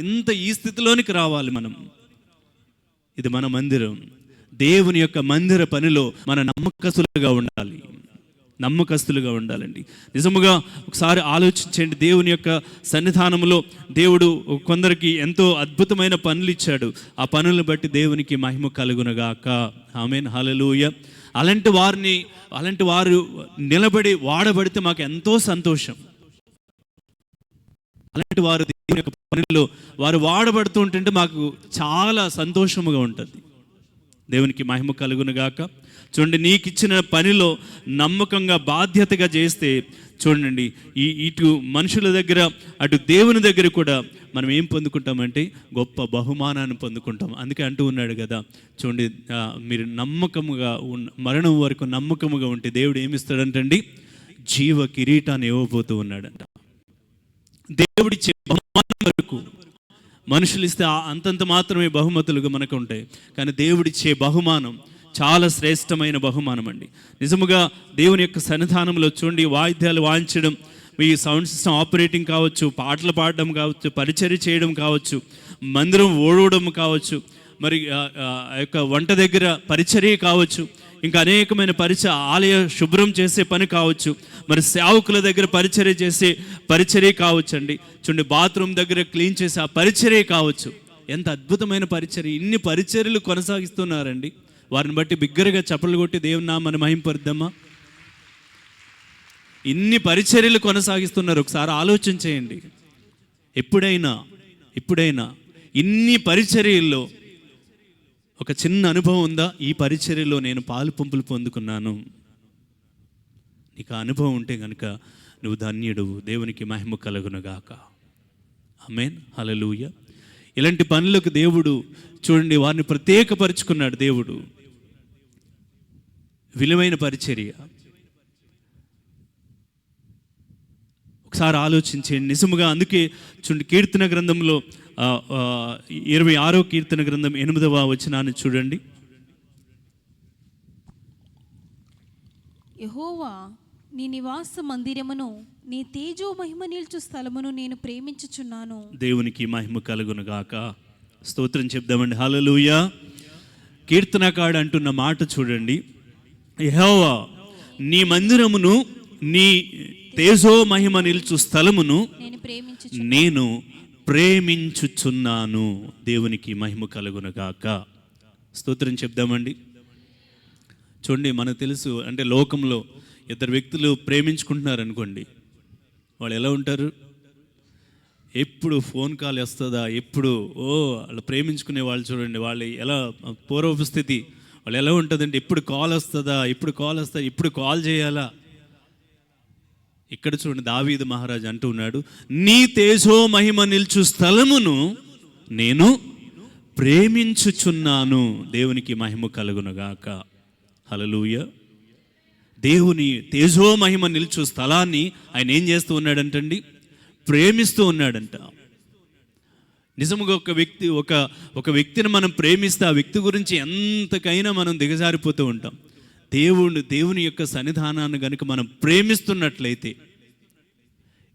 ఇంత ఈ స్థితిలోనికి రావాలి మనం. ఇది మన మందిరం. దేవుని యొక్క మందిర పనిలో మన నమ్మకస్తులుగా ఉండాలండి. నిజముగా ఒకసారి ఆలోచించండి. దేవుని యొక్క సన్నిధానంలో దేవుడు కొందరికి ఎంతో అద్భుతమైన పనులు ఇచ్చాడు. ఆ పనులను బట్టి దేవునికి మహిమ కలుగునగాక. ఆమేన్. హల్లెలూయా. అలాంటి వారు నిలబడి వాడబడితే మాకు ఎంతో సంతోషం. అలాంటి వారు దేవుని యొక్క పనుల్లో వారు వాడబడుతూ ఉంటుంటే మాకు చాలా సంతోషముగా ఉంటుంది. దేవునికి మహిమ కలుగునుగాక. చూడండి, నీకు ఇచ్చిన పనిలో నమ్మకంగా బాధ్యతగా చేస్తే చూడండి, ఇటు మనుషుల దగ్గర అటు దేవుని దగ్గర కూడా మనం ఏం పొందుకుంటామంటే గొప్ప బహుమానాన్ని పొందుకుంటాం. అందుకే అంటూ ఉన్నాడు కదా, చూడండి, మీరు నమ్మకముగా మరణం వరకు నమ్మకముగా ఉంటే దేవుడు ఏమిస్తాడంటండి, జీవ కిరీటాన్ని ఇవ్వబోతూ ఉన్నాడంట. దేవుడిచ్చే బహుమానం వరకు మనుషులు ఇస్తే అంతంత మాత్రమే బహుమతులుగా మనకు ఉంటాయి. కానీ దేవుడిచ్చే బహుమానం చాలా శ్రేష్టమైన బహుమానం అండి. నిజముగా దేవుని యొక్క సన్నిధానంలో చూడండి, వాయిద్యాలు వాయించడం, ఈ సౌండ్ సిస్టమ్ ఆపరేటింగ్ కావచ్చు, పాటలు పాడడం కావచ్చు, పరిచర్య చేయడం కావచ్చు, మందిరం ఓడవడం కావచ్చు, మరి యొక్క వంట దగ్గర పరిచర్య కావచ్చు, ఇంకా అనేకమైన ఆలయ శుభ్రం చేసే పని కావచ్చు, మరి సేవకుల దగ్గర పరిచర్య చేసే పరిచర్య కావచ్చు అండి. చూడండి, బాత్రూమ్ దగ్గర క్లీన్ చేసే ఆ పరిచర్య కావచ్చు. ఎంత అద్భుతమైన పరిచర్య! ఇన్ని పరిచర్యలు కొనసాగిస్తున్నారండి. వారిని బట్టి బిగ్గరగా చప్పట్లు కొట్టి దేవుని నామమును మహింపరుద్దామా? ఇన్ని పరిచర్యలు కొనసాగిస్తున్నారు. ఒకసారి ఆలోచన చేయండి. ఎప్పుడైనా ఇన్ని పరిచర్యల్లో ఒక చిన్న అనుభవం ఉందా? ఈ పరిచర్యలో నేను పాలు పంపులు పొందుకున్నాను. నీకు ఆ అనుభవం ఉంటే కనుక నువ్వు ధన్యుడు. దేవునికి మహిమ కలుగునుగాక. ఆమేన్. హల్లెలూయా. ఇలాంటి పనులకు దేవుడు చూడండి వారిని ప్రత్యేకపరుచుకున్నాడు. దేవుడు విలువైన పరిచర్య. ఒకసారి ఆలోచించండి. నిజముగా అందుకే చూడండి, కీర్తన గ్రంథంలో 26వ కీర్తన గ్రంథం 8వ వచనాన్ని చూడండి. యెహోవా, నీ నివాస మందిరమును, నీ తేజో మహిమ నిల్చు స్థలమును నేను ప్రేమించుచున్నాను. దేవునికి మహిమ కలుగును గాక. స్తోత్రం చెప్దామండి. హల్లెలూయా. కీర్తనకాడు అంటున్న మాట చూడండి, యెహోవా, నీ మందిరమును, నీ తేజో మహిమ నిల్చు స్థలమును నేను ప్రేమించుచున్నాను. దేవునికి మహిమ కలుగును గాక. స్తోత్రం చెప్దామండి. చూడండి, మనకు తెలుసు అంటే లోకంలో ఇద్దరు వ్యక్తులు ప్రేమించుకుంటున్నారు అనుకోండి, వాళ్ళు ఎలా ఉంటారు? ఎప్పుడు ఫోన్ కాల్ వస్తుందా, ఎప్పుడు వాళ్ళు ప్రేమించుకునే వాళ్ళు చూడండి, వాళ్ళు ఎలా పూర్వపు స్థితి వాళ్ళు ఎలా ఉంటుందంటే ఎప్పుడు కాల్ వస్తుందా, ఇప్పుడు కాల్ చేయాలా. ఇక్కడ చూడండి, దావీదు మహారాజు అంటూ ఉన్నాడు, నీ తేజో మహిమ నిల్చు స్థలమును నేను ప్రేమించుచున్నాను. దేవునికి మహిమ కలుగునుగాక. హల్లెలూయా. దేవుని తేజో మహిమ నిల్చు స్థలాన్ని ఆయన ఏం చేస్తూ ఉన్నాడంటండి? ప్రేమిస్తూ ఉన్నాడంట. నిజముగా ఒక వ్యక్తిని మనం ప్రేమిస్తే ఆ వ్యక్తి గురించి ఎంతకైనా మనం దిగజారిపోతూ ఉంటాం. దేవుని యొక్క సన్నిధానాన్ని కనుక మనం ప్రేమిస్తున్నట్లయితే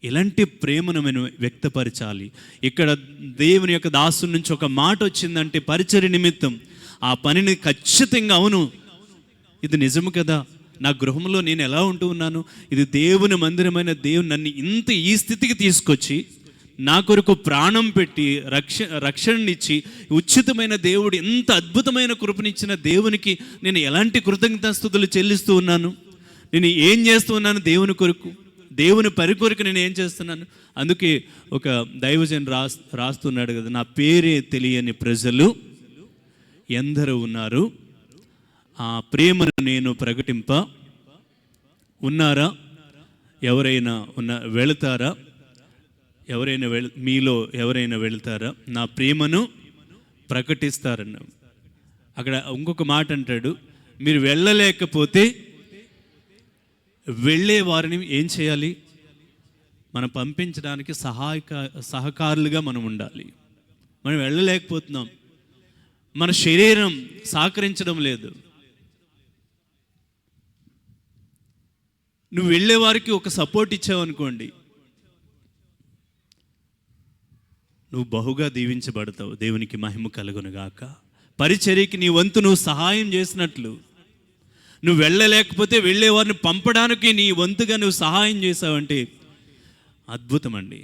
ఇలాంటి ప్రేమను మనం వ్యక్తపరచాలి. ఇక్కడ దేవుని యొక్క దాసు నుంచి ఒక మాట వచ్చిందంటే పరిచర్య నిమిత్తం ఆ పనిని ఖచ్చితంగా అవును ఇది నిజము కదా, నా గృహంలో నేను ఎలా ఉంటూ ఉన్నాను, ఇది దేవుని మందిరమైన దేవుని నన్ను ఇంత ఈ స్థితికి తీసుకొచ్చి నా కొరకు ప్రాణం పెట్టి రక్షణనిచ్చి ఉచితమైన దేవుడు ఎంత అద్భుతమైన కృపనిచ్చిన దేవునికి నేను ఎలాంటి కృతజ్ఞతాస్తుతులు చెల్లిస్తూ ఉన్నాను, నేను ఏం చేస్తూ ఉన్నాను దేవుని కొరకు, దేవుని పరి కొరకు నేను ఏం చేస్తున్నాను. అందుకే ఒక దైవజన్ రాస్తున్నాడు కదా, నా పేరే తెలియని ప్రజలు ఎందరో ఉన్నారు, ఆ ప్రేమను నేను ప్రకటింప ఉన్నారా, ఎవరైనా వెళతారా, ఎవరైనా మీలో ఎవరైనా వెళతారా, నా ప్రేమను ప్రకటిస్తారన్న. అక్కడ ఇంకొక మాట అంటాడు, మీరు వెళ్ళలేకపోతే వెళ్ళే వారిని ఏం చేయాలి, మనం పంపించడానికి సహకారులుగా మనం ఉండాలి. మనం వెళ్ళలేకపోతున్నాం, మన శరీరం సహకరించడం లేదు. నువ్వు వెళ్ళే వారికి ఒక సపోర్ట్ ఇచ్చావనుకోండి, నువ్వు బహుగా దీవించబడతావు. దేవునికి మహిమ కలుగునుగాక. పరిచర్యకి నీ వంతు నువ్వు సహాయం చేసినట్లు, నువ్వు వెళ్ళలేకపోతే వెళ్ళే వారిని పంపడానికి నీ వంతుగా నువ్వు సహాయం చేసావంటే అద్భుతం అండి,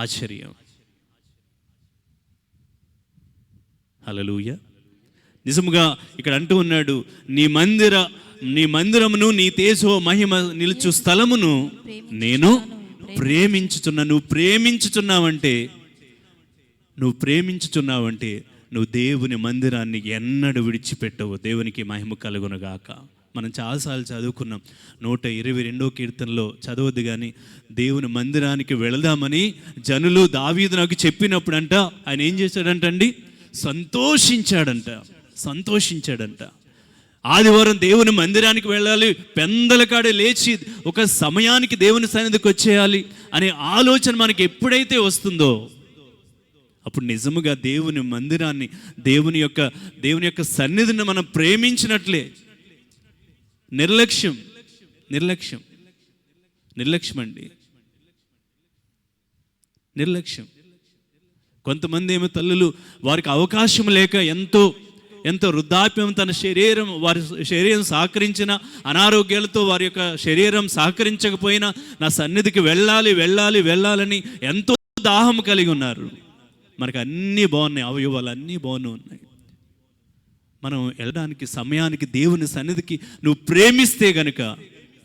ఆశ్చర్యం. హల్లెలూయా. నిజముగా ఇక్కడ అంటూ ఉన్నాడు, నీ మందిరమును నీ తేజో మహిమ నిలుచు స్థలమును నేను ప్రేమించుచున్నా. నువ్వు ప్రేమించుచున్నావంటే నువ్వు దేవుని మందిరాన్ని ఎన్నడూ విడిచిపెట్టవు. దేవునికి మహిమ కలుగునుగాక. మనం చాలాసార్లు చదువుకున్నాం, 122వ కీర్తనలో చదవద్దు కానీ, దేవుని మందిరానికి వెళదామని జనులు దావీదునకు చెప్పినప్పుడంట ఆయన ఏం చేశాడంటండి, సంతోషించాడంట. ఆదివారం దేవుని మందిరానికి వెళ్ళాలి, పెందలకాడే లేచి ఒక సమయానికి దేవుని సన్నిధికి వచ్చేయాలి అనే ఆలోచన మనకి ఎప్పుడైతే వస్తుందో అప్పుడు నిజముగా దేవుని మందిరాన్ని, దేవుని యొక్క సన్నిధిని మనం ప్రేమించినట్లే. నిర్లక్ష్యం అండి, నిర్లక్ష్యం. కొంతమంది ఏమో తల్లులు వారికి అవకాశం లేక ఎంతో వృద్ధాప్యం, వారి శరీరం సహకరించిన అనారోగ్యాలతో వారి యొక్క శరీరం సహకరించకపోయినా నా సన్నిధికి వెళ్ళాలని ఎంతో దాహం కలిగి ఉన్నారు. మనకు అన్నీ బాగున్నాయి, అవయవాలు అన్నీ ఉన్నాయి. మనం వెళ్ళడానికి సమయానికి దేవుని సన్నిధికి నువ్వు ప్రేమిస్తే గనుక,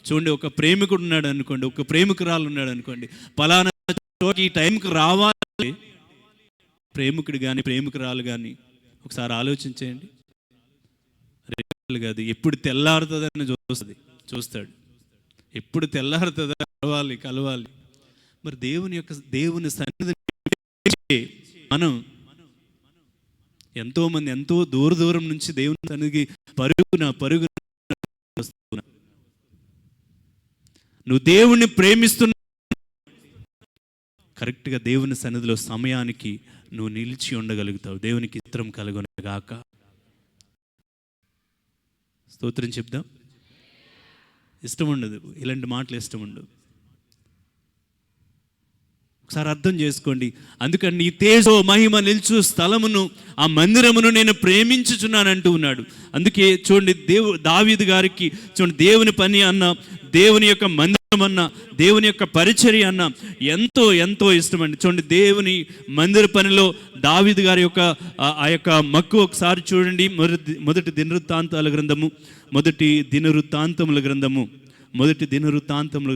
చూడండి, ఒక ప్రేమికుడు ఉన్నాడు అనుకోండి, ఒక ప్రేమికురాలు ఉన్నాడు అనుకోండి, పలానా చోట ఈ టైంకి రావాలి. ప్రేమికుడు కానీ ప్రేమికురాలు కానీ ఒకసారి ఆలోచించేయండి. కాదు, ఎప్పుడు తెల్లారుతుందని చూస్తాడు, ఎప్పుడు తెల్లారుతుందా కలవాలి. మరి దేవుని సన్నిధి మనం ఎంతోమంది ఎంతో దూరం నుంచి దేవుని సన్నిధికి పరుగున నువ్వు దేవుణ్ణి ప్రేమిస్తున్నా కరెక్ట్గా దేవుని సన్నిధిలో సమయానికి నువ్వు నిలిచి ఉండగలుగుతావు. దేవునికి ఇష్టం కలుగునగాక. స్తోత్రం చెప్దాం. ఇష్టం ఉండదు, ఇలాంటి మాటలు ఇష్టం ఉండదు. ఒకసారి అర్థం చేసుకోండి. అందుకని నీ తేజో మహిమ నిల్చు స్థలమును, ఆ మందిరమును నేను ప్రేమించుచున్నానంటూ ఉన్నాడు. అందుకే చూడండి, దావీదు గారికి చూడండి, దేవుని పని అన్న, దేవుని యొక్క మందిరం అన్న, దేవుని యొక్క పరిచర్య అన్న ఎంతో ఇష్టం అండి. చూడండి, దేవుని మందిర పనిలో దావీదు గారి యొక్క ఆ యొక్క మక్కువ ఒకసారి చూడండి. మొదటి దినవృత్తాంతముల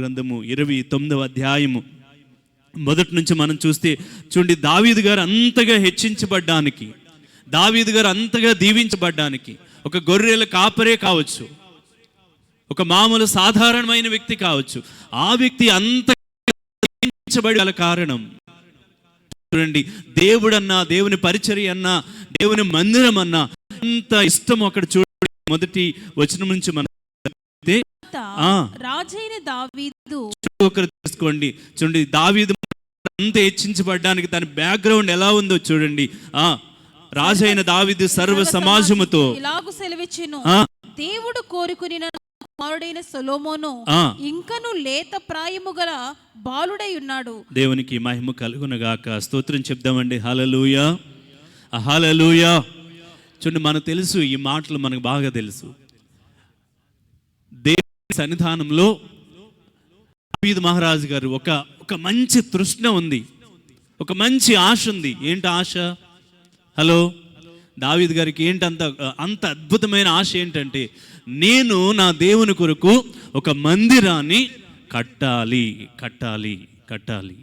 గ్రంథము 29వ అధ్యాయము మొదటి నుంచి మనం చూస్తే చూడండి, దావీదు గారు అంతగా హెచ్చించబడ్డానికి, దావీదు గారు అంతగా దీవించబడ్డానికి, ఒక గొర్రెల కాపరే కావచ్చు, ఒక మామూలు సాధారణమైన వ్యక్తి కావచ్చు, ఆ వ్యక్తి అంతగా దీవించబడే కారణం చూడండి, దేవుడన్నా, దేవుని పరిచర్య అన్నా, దేవుని మందిరం అన్నా అంత ఇష్టం. అక్కడ చూడండి, మొదటి వచనం నుంచి మనం రాజైన దావీదు ఒకరు తీసుకోండి. చూడండి, దావీదు అంత హెచ్చించబడ్డానికి తన బ్యాక్గ్రౌండ్ ఎలా ఉందో చూడండి. రాజైన దావీదు సర్వ సమాజముతో ఇలాగు సెలవిచ్చెను, దేవుడు కోరుకునిన కుమారుడైన సొలొమోను ఇంకను లేత ప్రాయము గల బాలుడై ఉన్నాడు. దేవునికి మహిమ కలుగునగాక. స్తోత్రం చెప్దామండి. హల్లెలూయా, హల్లెలూయా. చూడండి, మనకు తెలుసు, ఈ మాటలు మనకు బాగా తెలుసు. దేవుని సన్నిధానంలో దావీదు మహారాజు గారు ఒక మంచి తృష్ణ ఉంది, ఒక మంచి ఆశ ఉంది. ఏంటి ఆశ? హలో, దావీదు గారికి ఏంటంత అంత అద్భుతమైన ఆశ ఏంటంటే, నేను నా దేవుని కొరకు ఒక మందిరాన్ని కట్టాలి కట్టాలి కట్టాలి.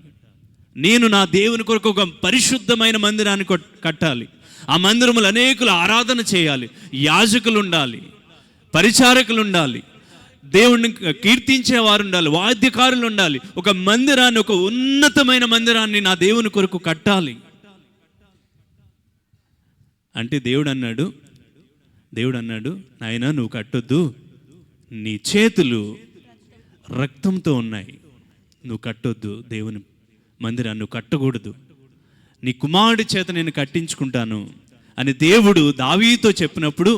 నేను నా దేవుని కొరకు ఒక పరిశుద్ధమైన మందిరాన్ని కట్టాలి. ఆ మందిరములు అనేకులు ఆరాధన చేయాలి, యాజకులు ఉండాలి, పరిచారకులు ఉండాలి, దేవుణ్ణి కీర్తించేవారు ఉండాలి, వాద్యకారులు ఉండాలి. ఒక మందిరాన్ని, ఒక ఉన్నతమైన మందిరాన్ని నా దేవుని కొరకు కట్టాలి అంటే దేవుడు అన్నాడు, నాయనా నువ్వు కట్టొద్దు, నీ చేతులు రక్తంతో ఉన్నాయి, నువ్వు కట్టొద్దు, దేవుని మందిరాన్ని నువ్వు కట్టకూడదు, నీ కుమారుడి చేత నేను కట్టించుకుంటాను అని దేవుడు దావీదుతో చెప్పినప్పుడు,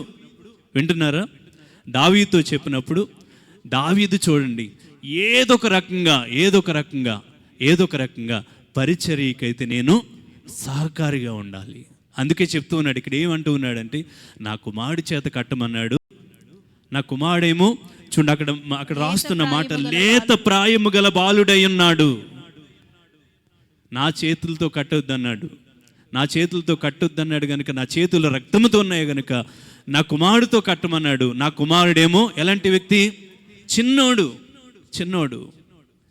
వింటున్నారా? దావీదుతో చెప్పినప్పుడు దావీదు చూడండి, ఏదో ఒక రకంగా పరిచర్యకైతే నేను సహకారిగా ఉండాలి. అందుకే చెప్తూ ఉన్నాడు, ఇక్కడ ఏమంటూ ఉన్నాడంటే, నా కుమారుడి చేత కట్టమన్నాడు. నా కుమారుడేమో చూడండి, అక్కడ రాస్తున్న మాట, లేత ప్రాయము గల బాలుడై ఉన్నాడు. నా చేతులతో కట్టొద్దన్నాడు, నా చేతులతో కట్టొద్దన్నాడు కనుక, నా చేతులు రక్తముతో ఉన్నాయి కనుక నా కుమారుడితో కట్టమన్నాడు. నా కుమారుడేమో ఎలాంటి వ్యక్తి? చిన్నోడు,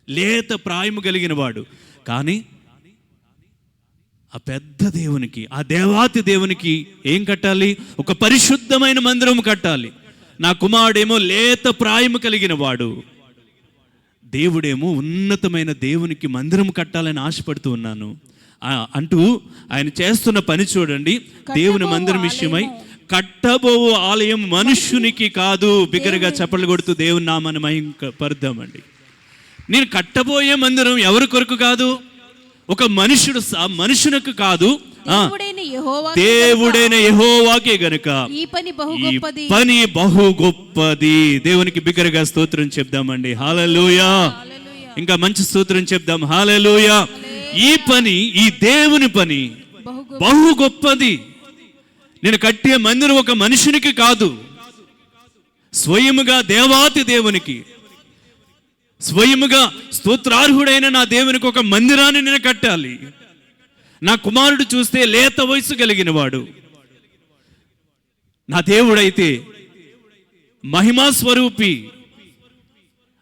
లేత ప్రాయము కలిగిన వాడు. కానీ ఆ పెద్ద దేవునికి, ఆ దేవాతి దేవునికి ఏం కట్టాలి? ఒక పరిశుద్ధమైన మందిరం కట్టాలి. నా కుమారుడేమో లేత ప్రాయము కలిగిన వాడు, దేవుడేమో ఉన్నతమైన దేవునికి మందిరం కట్టాలని ఆశపడుతూ ఉన్నాను అంటూ ఆయన చేస్తున్న పని చూడండి. దేవుని మందిరం విషయమై కట్టబో ఆలయం మనుష్యునికి కాదు. బిగ్గరగా చప్పట్లు కొడుతూ దేవుని నామాన్ని మహిమపరుద్దామండి. నేను కట్టబోయే మందిరం ఎవరి కొరకు కాదు? ఒక మనుషునికి కాదు, దేవుడైన యెహోవాకే గనుక ఈ పని బహు గొప్పది. దేవునికి బిగ్గరగా స్తోత్రం చెప్దామండి. హల్లెలూయా. ఇంకా మంచి స్తోత్రం చెప్దాం. హల్లెలూయా. ఈ పని, ఈ దేవుని పని బహు గొప్పది. నేను కట్టే మందిరం ఒక మనుషునికి కాదు, స్వయముగా దేవాతి దేవునికి, స్వయముగా స్తోత్రార్హుడైన నా దేవునికి ఒక మందిరాన్ని నేను కట్టాలి. నా కుమారుడు చూస్తే లేత వయసు కలిగిన వాడు, నా దేవుడైతే మహిమా స్వరూపి.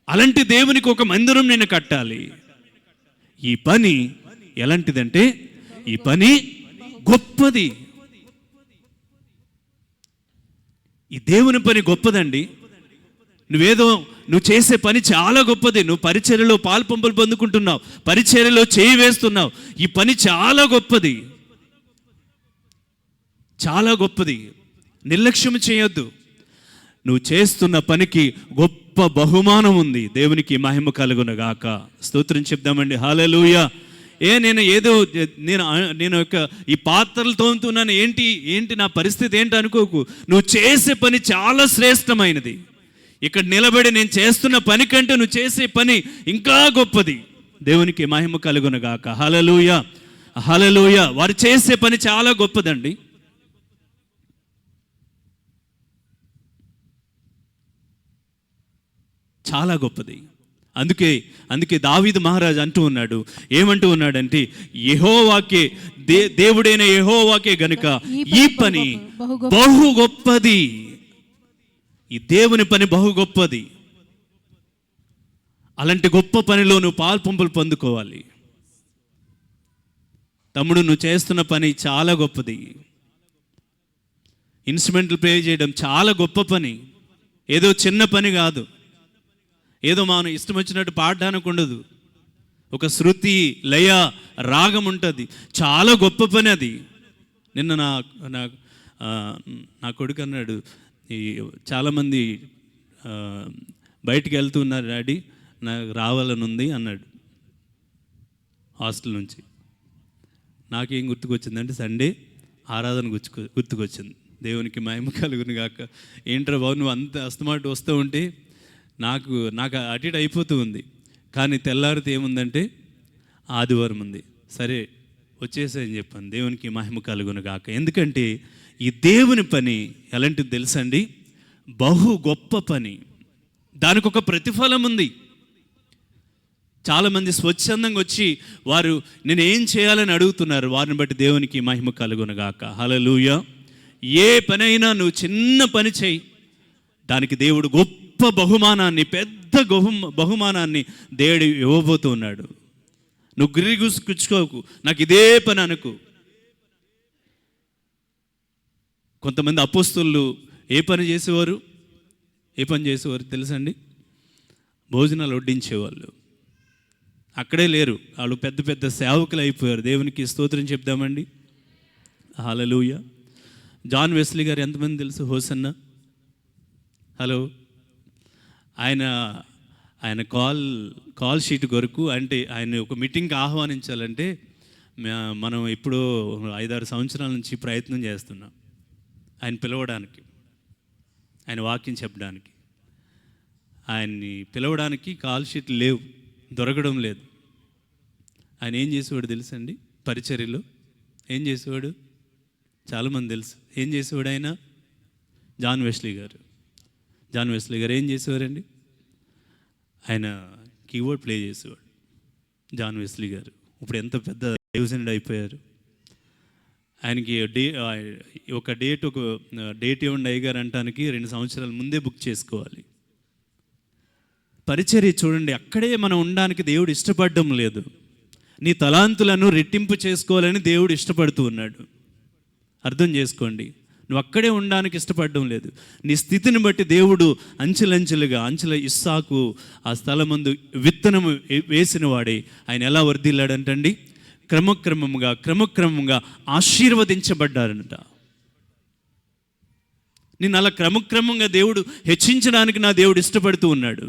అలాంటి దేవునికి ఒక మందిరం నేను కట్టాలి. ఈ పని ఎలాంటిదంటే, ఈ పని గొప్పది. ఈ దేవుని పని గొప్పదండి. నువ్వు చేసే పని చాలా గొప్పది. నువ్వు పరిచర్యలో పాల్పంపులు పొందుకుంటున్నావు, పరిచర్యలో చేయి వేస్తున్నావు. ఈ పని చాలా గొప్పది, చాలా గొప్పది. నిర్లక్ష్యం చేయొద్దు. నువ్వు చేస్తున్న పనికి గొప్ప బహుమానం ఉంది. దేవునికి మహిమ కలుగునగాక. స్తోత్రం చెప్దామండి. హల్లెలూయా. నేను ఈ పాత్రలు తోముతున్నాను, ఏంటి నా పరిస్థితి ఏంటి అనుకోకు. నువ్వు చేసే పని చాలా శ్రేష్టమైనది. ఇక్కడ నిలబడి నేను చేస్తున్న పని కంటే నువ్వు చేసే పని ఇంకా గొప్పది. దేవునికి మహిమ కలుగునగాక. హల్లెలూయా, హల్లెలూయా. వారు చేసే పని చాలా గొప్పదండి. చాలా గొప్పది. అందుకే దావీదు మహారాజు ఏమంటూ ఉన్నాడంటే, యెహోవాకే, దేవుడైన యెహోవాకే గనుక ఈ పని బహు గొప్పది. ఈ దేవుని పని బహు గొప్పది. అలాంటి గొప్ప పనిలో నువ్వు పాల్పంపులు పొందుకోవాలి. తమ్ముడు, నువ్వు చేస్తున్న పని చాలా గొప్పది. ఇన్స్ట్రుమెంట్లు ప్లే చేయడం చాలా గొప్ప పని. ఏదో చిన్న పని కాదు. ఏదో మనం ఇష్టం వచ్చినట్టు పాడడానికి ఉండదు. ఒక శృతి, లయ, రాగం ఉంటుంది. చాలా గొప్ప పని అది. నిన్న నా కొడుకు అన్నాడు, చాలామంది బయటికి వెళ్తున్నారు డాడీ, నాకు రావాలని ఉంది అన్నాడు హాస్టల్ నుంచి. నాకేం గుర్తుకొచ్చిందంటే, సండే ఆరాధన గుర్తుకొచ్చింది. దేవునికి మహిమ కలుగును గాక. ఏంట్రా బాబు, నువ్వు అంత అస్తమాటు వస్తూ ఉంటే నాకు అటు అయిపోతూ ఉంది. కానీ తెల్లారితే ఏముందంటే ఆదివారం ఉంది. సరే వచ్చేసాయని చెప్పాను. దేవునికి మహిమ కలుగును గాక. ఎందుకంటే ఈ దేవుని పని ఎలాంటిది తెలుసండి? బహు గొప్ప పని. దానికి ఒక ప్రతిఫలం ఉంది. చాలామంది స్వచ్ఛందంగా వచ్చి వారు నేను ఏం చేయాలని అడుగుతున్నారు. వారిని బట్టి దేవునికి మహిమ కలుగును గాక. హల్లెలూయా. ఏ పనైనా నువ్వు చిన్న పని చేయి, దానికి దేవుడు గొప్ప బహుమానాన్ని, పెద్ద బహుమానాన్ని దేవుడు ఇవ్వబోతూ ఉన్నాడు. నువ్వు గిరిగుచ్చుకోకు, నాకు ఇదే పని అనుకు. కొంతమంది అపోస్తలులు ఏ పని చేసేవారు తెలుసండి? భోజనాలు వడ్డించేవాళ్ళు. అక్కడే లేరు, వాళ్ళు పెద్ద పెద్ద సేవకులు అయిపోయారు. దేవునికి స్తోత్రం చెప్దామండి. హల్లెలూయా. జాన్ వెస్లీ గారు ఎంతమంది తెలుసు? హోసన్న. హలో. ఆయన కాల్ షీట్ కొరకు, అంటే ఆయన ఒక మీటింగ్కి ఆహ్వానించాలంటే మనం ఇప్పుడు 5-6 సంవత్సరాల నుంచి ప్రయత్నం చేస్తున్నాం ఆయన పిలవడానికి, ఆయన వాక్యం చెప్పడానికి. ఆయన్ని పిలవడానికి కాల్ షీట్ లేవు, దొరకడం లేదు. ఆయన ఏం చేసేవాడు తెలుసండి? పరిచర్యలో ఏం చేసేవాడు? చాలామంది తెలుసు. ఏం చేసేవాడు ఆయన? జాన్ వెస్లీ గారు ఏం చేసేవారండి? ఆయన కీబోర్డ్ ప్లే చేసేవాడు. జాన్ వెస్లీ గారు ఇప్పుడు ఎంత పెద్ద దైవజనుడు అయిపోయారు. ఆయనకి ఒక డేట్ ఇవ్వండి అయ్యగారు అంటానికి 2 సంవత్సరాల ముందే బుక్ చేసుకోవాలి. పరిచర్య చూడండి, అక్కడే మనం ఉండడానికి దేవుడు ఇష్టపడడం లేదు. నీ తలాంతులను రెట్టింపు చేసుకోవాలని దేవుడు ఇష్టపడుతూ ఉన్నాడు. అర్థం చేసుకోండి. నువ్వు అక్కడే ఉండడానికి ఇష్టపడడం లేదు. నీ స్థితిని బట్టి దేవుడు అంచెల ఇస్సాకు ఆ స్థలమందు విత్తనము వేసిన వాడే ఆయన ఎలా వర్ధిల్లాడంటండి? క్రమక్రమంగా ఆశీర్వదించబడ్డారంట. నిన్ను అలా క్రమక్రమంగా దేవుడు హెచ్చించడానికి నా దేవుడు ఇష్టపడుతూ ఉన్నాడు.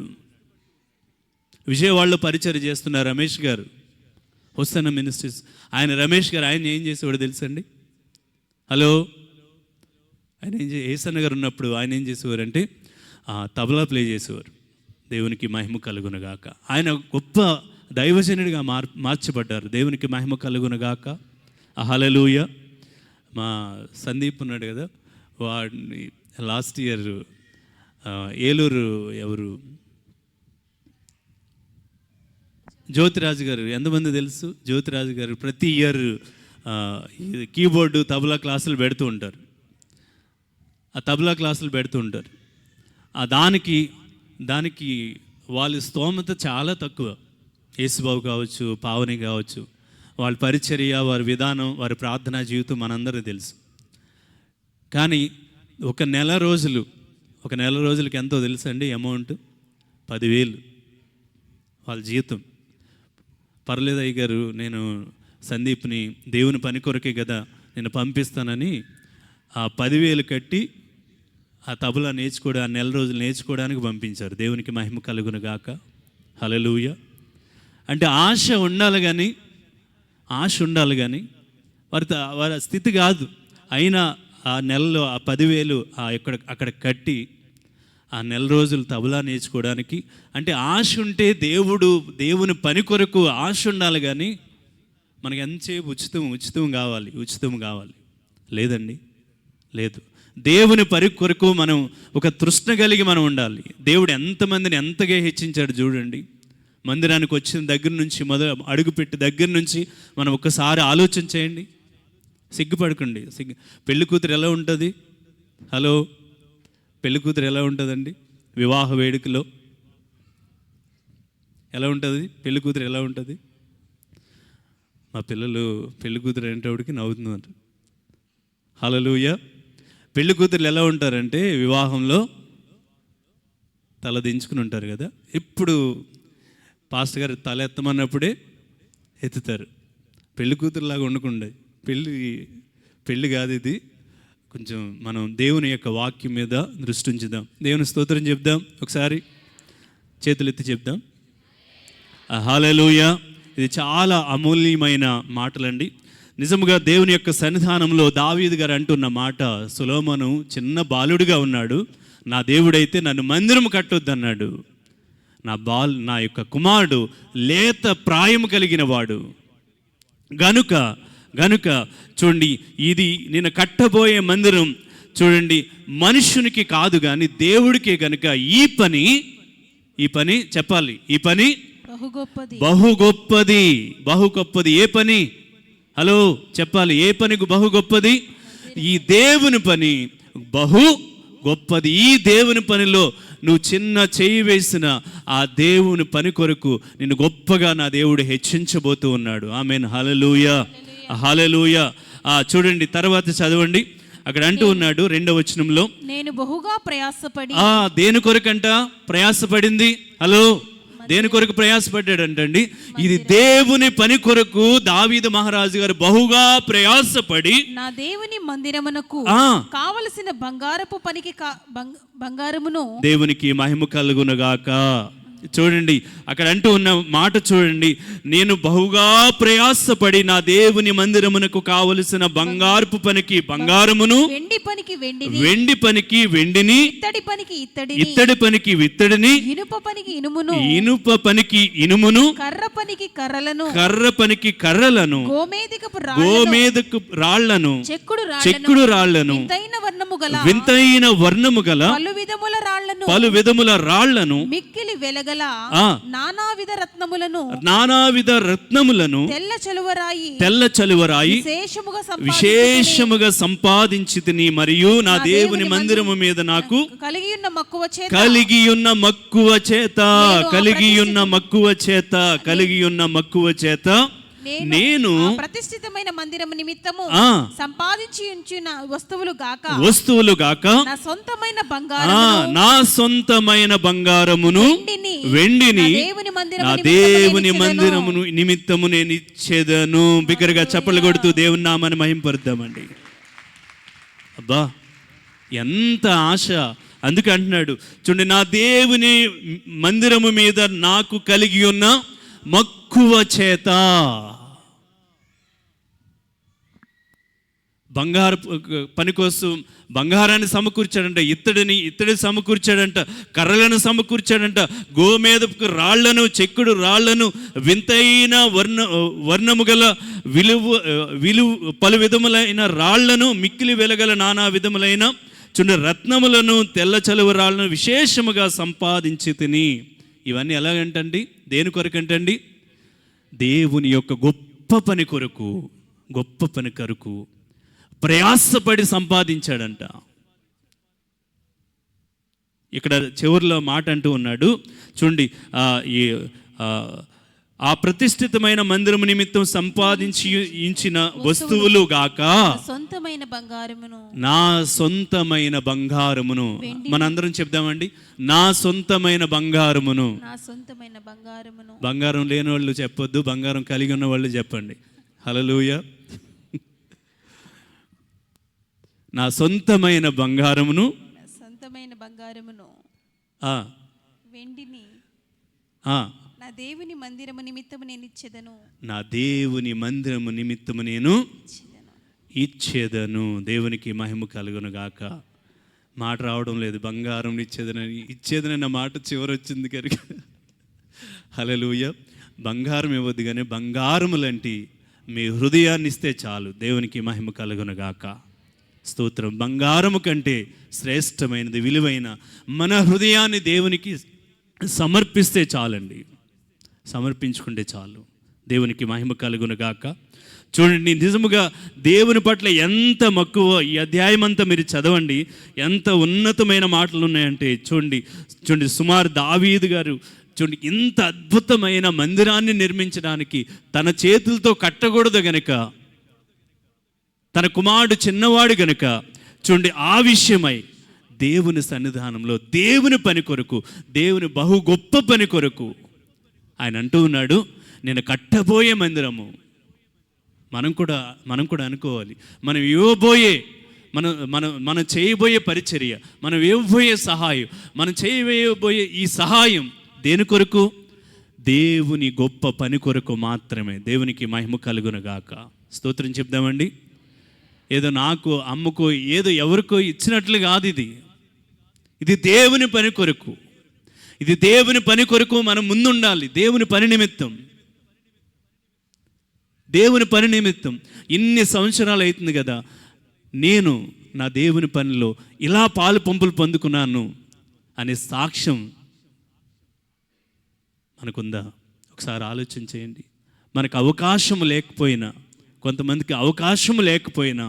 విజయవాడలో పరిచర్య చేస్తున్న రమేష్ గారు, హొసన్న మినిస్ట్రీస్, రమేష్ గారు ఆయన ఏం చేసేవాడు తెలుసండి? హలో. ఆయన ఏసన్న గారు ఉన్నప్పుడు ఆయన ఏం చేసేవారంటే తబలా ప్లే చేసేవారు. దేవునికి మహిమ కలుగునగాక. ఆయన గొప్ప దైవజనుడిగా మార్చబడ్డారు. దేవునికి మహిమ కలుగునగాక. హల్లెలూయా. మా సందీప్ ఉన్నాడు కదా, వాడిని లాస్ట్ ఇయర్ ఏలూరు జ్యోతిరాజు గారు, ఎంతమంది తెలుసు? జ్యోతిరాజు గారు ప్రతి ఇయర్ కీబోర్డు తబలా క్లాసులు పెడుతూ ఉంటారు. దానికి వాళ్ళ స్తోమత చాలా తక్కువ. యేసుబాబు కావచ్చు, పావని కావచ్చు, వాళ్ళ పరిచర్య, వారి విధానం, వారి ప్రార్థనా జీవితం మనందరూ తెలుసు. కానీ ఒక నెల రోజులకి ఎంతో తెలుసండి అమౌంట్? 10,000 వాళ్ళ జీతం. పర్లేదు అయ్య గారు, నేను సందీప్ని దేవుని పని కొరకే కదా నేను పంపిస్తానని ఆ 10,000 కట్టి ఆ తబలా ఆ నెల రోజులు నేర్చుకోవడానికి పంపించారు. దేవునికి మహిమ కలుగును గాక. హల్లెలూయా. అంటే ఆశ ఉండాలి కానీ వారి స్థితి కాదు. అయినా ఆ నెలలో ఆ 10,000 అక్కడ కట్టి ఆ నెల రోజులు తబలా నేర్చుకోవడానికి, అంటే ఆశ ఉంటే దేవుని పని కొరకు ఆశ ఉండాలి కానీ మనకి ఎంతసేపు ఉచితం కావాలి లేదండి, లేదు. దేవుని పని కొరకు మనం ఒక తృష్ణ కలిగి మనం ఉండాలి. దేవుడు ఎంతమందిని ఎంతగా హెచ్చించాడు చూడండి. మందిరానికి వచ్చిన దగ్గర నుంచి అడుగుపెట్టి దగ్గర నుంచి మనం ఒక్కసారి ఆలోచన చేయండి. సిగ్గుపడకండి. పెళ్లి కూతురు ఎలా ఉంటుంది? హలో. పెళ్లి కూతురు ఎలా ఉంటుందండి? వివాహ వేడుకలో ఎలా ఉంటుంది? పెళ్లి కూతురు ఎలా ఉంటుంది? మా పిల్లలు పెళ్లి కూతురు అనేటప్పటికి నవ్వుతున్నారు. హల్లెలూయా. పెళ్లి కూతురు ఎలా ఉంటారంటే వివాహంలో తల దించుకుని ఉంటారు కదా. ఎప్పుడు పాస్టర్ గారు తల ఎత్తమన్నప్పుడే ఎత్తుతారు. పెళ్లి కూతురులాగా ఉండకుండా. పెళ్ళి కాదు ఇది. కొంచెం మనం దేవుని యొక్క వాక్యం మీద దృష్టి ఉంచుదాం. దేవుని స్తోత్రం చెప్దాం. ఒకసారి చేతులు ఎత్తి చెప్దాం. హల్లెలూయా. ఇది చాలా అమూల్యమైన మాటలండి. నిజముగా దేవుని యొక్క సన్నిధానంలో దావీదు గారు అంటున్న మాట, సొలొమోను చిన్న బాలుడిగా ఉన్నాడు, నా దేవుడైతే నన్ను మందిరం కట్టొద్దన్నాడు. నా యొక్క కుమారుడు లేత ప్రాయం కలిగిన వాడు గనుక గనుక చూడండి, ఇది నేను కట్టబోయే మందిరం చూడండి మనుషునికి కాదు కానీ దేవుడికే. గనుక ఈ పని చెప్పాలి, ఈ పని బహు గొప్పది, బహు గొప్పది, బహు గొప్పది. ఏ పని? హలో చెప్పాలి, ఏ పని బహు గొప్పది? ఈ దేవుని పని బహు గొప్పది. ఈ దేవుని పనిలో నువ్వు చిన్న చేయి వేసిన ఆ దేవుని పని కొరకు నిన్ను గొప్పగా నా దేవుడు హెచ్చించబోతూ ఉన్నాడు. ఆమేన్, హల్లెలూయా, హల్లెలూయా. చూడండి తర్వాత చదవండి, అక్కడ అంటూ ఉన్నాడు 2వ వచనంలో, నేను బహుగా ప్రయాసపడి. దేని కొరకంట ప్రయాసపడింది? హలో, దేని కొరకు ప్రయాసపడ్డాడంటండి? ఇది దేవుని పని కొరకు దావీదు మహారాజు గారు బహుగా ప్రయాసపడి నా దేవుని మందిరమునకు కావలసిన బంగారపు పనికి బంగారమును. దేవునికి మహిమ కలుగునుగాక. చూడండి అక్కడ అంటూ ఉన్న మాట చూడండి, నేను బహుగా ప్రయాసపడి నా దేవుని మందిరమునకు కావలసిన బంగారపు పనికి బంగారమును, వెండి పనికి వెండిని, ఇత్తడి పనికి ఇత్తడిని, ఇనుప పనికి ఇనుమును, కర్ర పనికి కర్రలను, గోమేదకు రాళ్లను, చెక్కుడు రాళ్లను, వింతైన వర్ణము గల పలు విధముల రాళ్లను, మిక్కిలి వెలగల నానావిధ రత్నములను, తెల్ల చలువరాయి విశేషముగా సంపాదించితిని. మరియు నా దేవుని మందిరము మీద నాకు కలిగి ఉన్న మక్కువ చేత నేను ప్రతిష్ఠితమైన మందిరము నిమిత్తము సంపాదించి ఉంచిన వస్తువులు గాక నా సొంతమైన బంగారమును, వెండిని నా దేవుని మందిరమును నిమిత్తము నేను ఇచ్చేదను. బిగ్గరగా చప్పట్లు కొడుతూ దేవుని నామాన్ని మహింపరుద్దామండి. అబ్బా ఎంత ఆశ! అందుకే అంటున్నాడు చూడండి, నా దేవుని మందిరము మీద నాకు కలిగి ఉన్న మక్కువ చేత. బంగారు పని కోసం బంగారాన్ని సమకూర్చాడంట, ఇత్తడి సమకూర్చాడంట, కర్రలను సమకూర్చాడంట, గోమేదపు రాళ్లను, చెక్కుడు రాళ్లను, వింతైన వర్ణము గల పలు విధములైన రాళ్లను, మిక్కిలి వెలగల నానా విధములైన రత్నములను, తెల్ల చలువ రాళ్లను విశేషముగా సంపాదించి తిని. ఇవన్నీ ఎలాగంటండి? దేని కొరకంటండి? దేవుని యొక్క గొప్ప పని కొరకు ప్రయాసపడి సంపాదించాడంట. ఇక్కడ చివరిలో మాట అంటూ ఉన్నాడు చూడండి, ఆ ప్రతిష్ఠితమైన మందిరము నిమిత్తం సంపాదించిన వస్తువులు గాక నా సొంతమైన బంగారమును. మనందరం చెప్దామండి, నా సొంతమైన బంగారమును. బంగారం లేని వాళ్ళు చెప్పొద్దు, బంగారం కలిగి ఉన్న వాళ్ళు చెప్పండి. హల్లెలూయా. నా సొంతమైన బంగారమును, వెండిని నా దేవుని మందిరము నిమిత్తము నేను ఇచ్చేదను. దేవునికి మహిమ కలుగును గాక. మాట రావడం లేదు, బంగారం ఇచ్చేదనన్న మాట చివరి వచ్చింది కనుక హల్లెలూయా. బంగారం ఇవ్వద్దు కానీ బంగారము లాంటి మీ హృదయాన్ని ఇస్తే చాలు. దేవునికి మహిమ కలుగును గాక. స్తోత్రం. బంగారము కంటే శ్రేష్టమైనది, విలువైన మన హృదయాన్ని దేవునికి సమర్పిస్తే చాలండి, సమర్పించుకుంటే చాలు. దేవునికి మహిమ కలుగును గాక. చూడండి, నిజముగా దేవుని పట్ల ఎంత మక్కువ. ఈ అధ్యాయం అంతా మీరు చదవండి, ఎంత ఉన్నతమైన మాటలు ఉన్నాయంటే చూడండి సుమారు దావీదు గారు చూడండి ఇంత అద్భుతమైన మందిరాన్ని నిర్మించడానికి తన చేతులతో కట్టకూడదు గనుక, తన కుమారుడు చిన్నవాడు గనుక చూడండి ఆ విషయమై దేవుని సన్నిధానంలో దేవుని పని కొరకు, దేవుని బహు గొప్ప పని కొరకు ఆయన అంటూ ఉన్నాడు, నేను కట్టబోయే మందిరము. మనం కూడా అనుకోవాలి, మనం ఇవ్వబోయే మనం చేయబోయే పరిచర్య, మనం ఇవ్వబోయే సహాయం, మనం చేయబోయే ఈ సహాయం దేని కొరకు? దేవుని గొప్ప పని కొరకు మాత్రమే. దేవునికి మహిమ కలుగును గాక. స్తోత్రం చెప్దామండి. ఏదో నాకు అమ్మకో ఏదో ఎవరికో ఇచ్చినట్లు కాదు, ఇది దేవుని పని కొరకు. ఇది దేవుని పని కొరకు మనం ముందుండాలి. దేవుని పని నిమిత్తం దేవుని పని నిమిత్తం ఇన్ని సంవత్సరాలు అవుతుంది కదా, నేను నా దేవుని పనిలో ఇలా పాలు పంపులు పొందుకున్నాను అనే సాక్ష్యం మనకుందా? ఒకసారి ఆలోచన చేయండి. మనకు అవకాశం లేకపోయినా, కొంతమందికి అవకాశం లేకపోయినా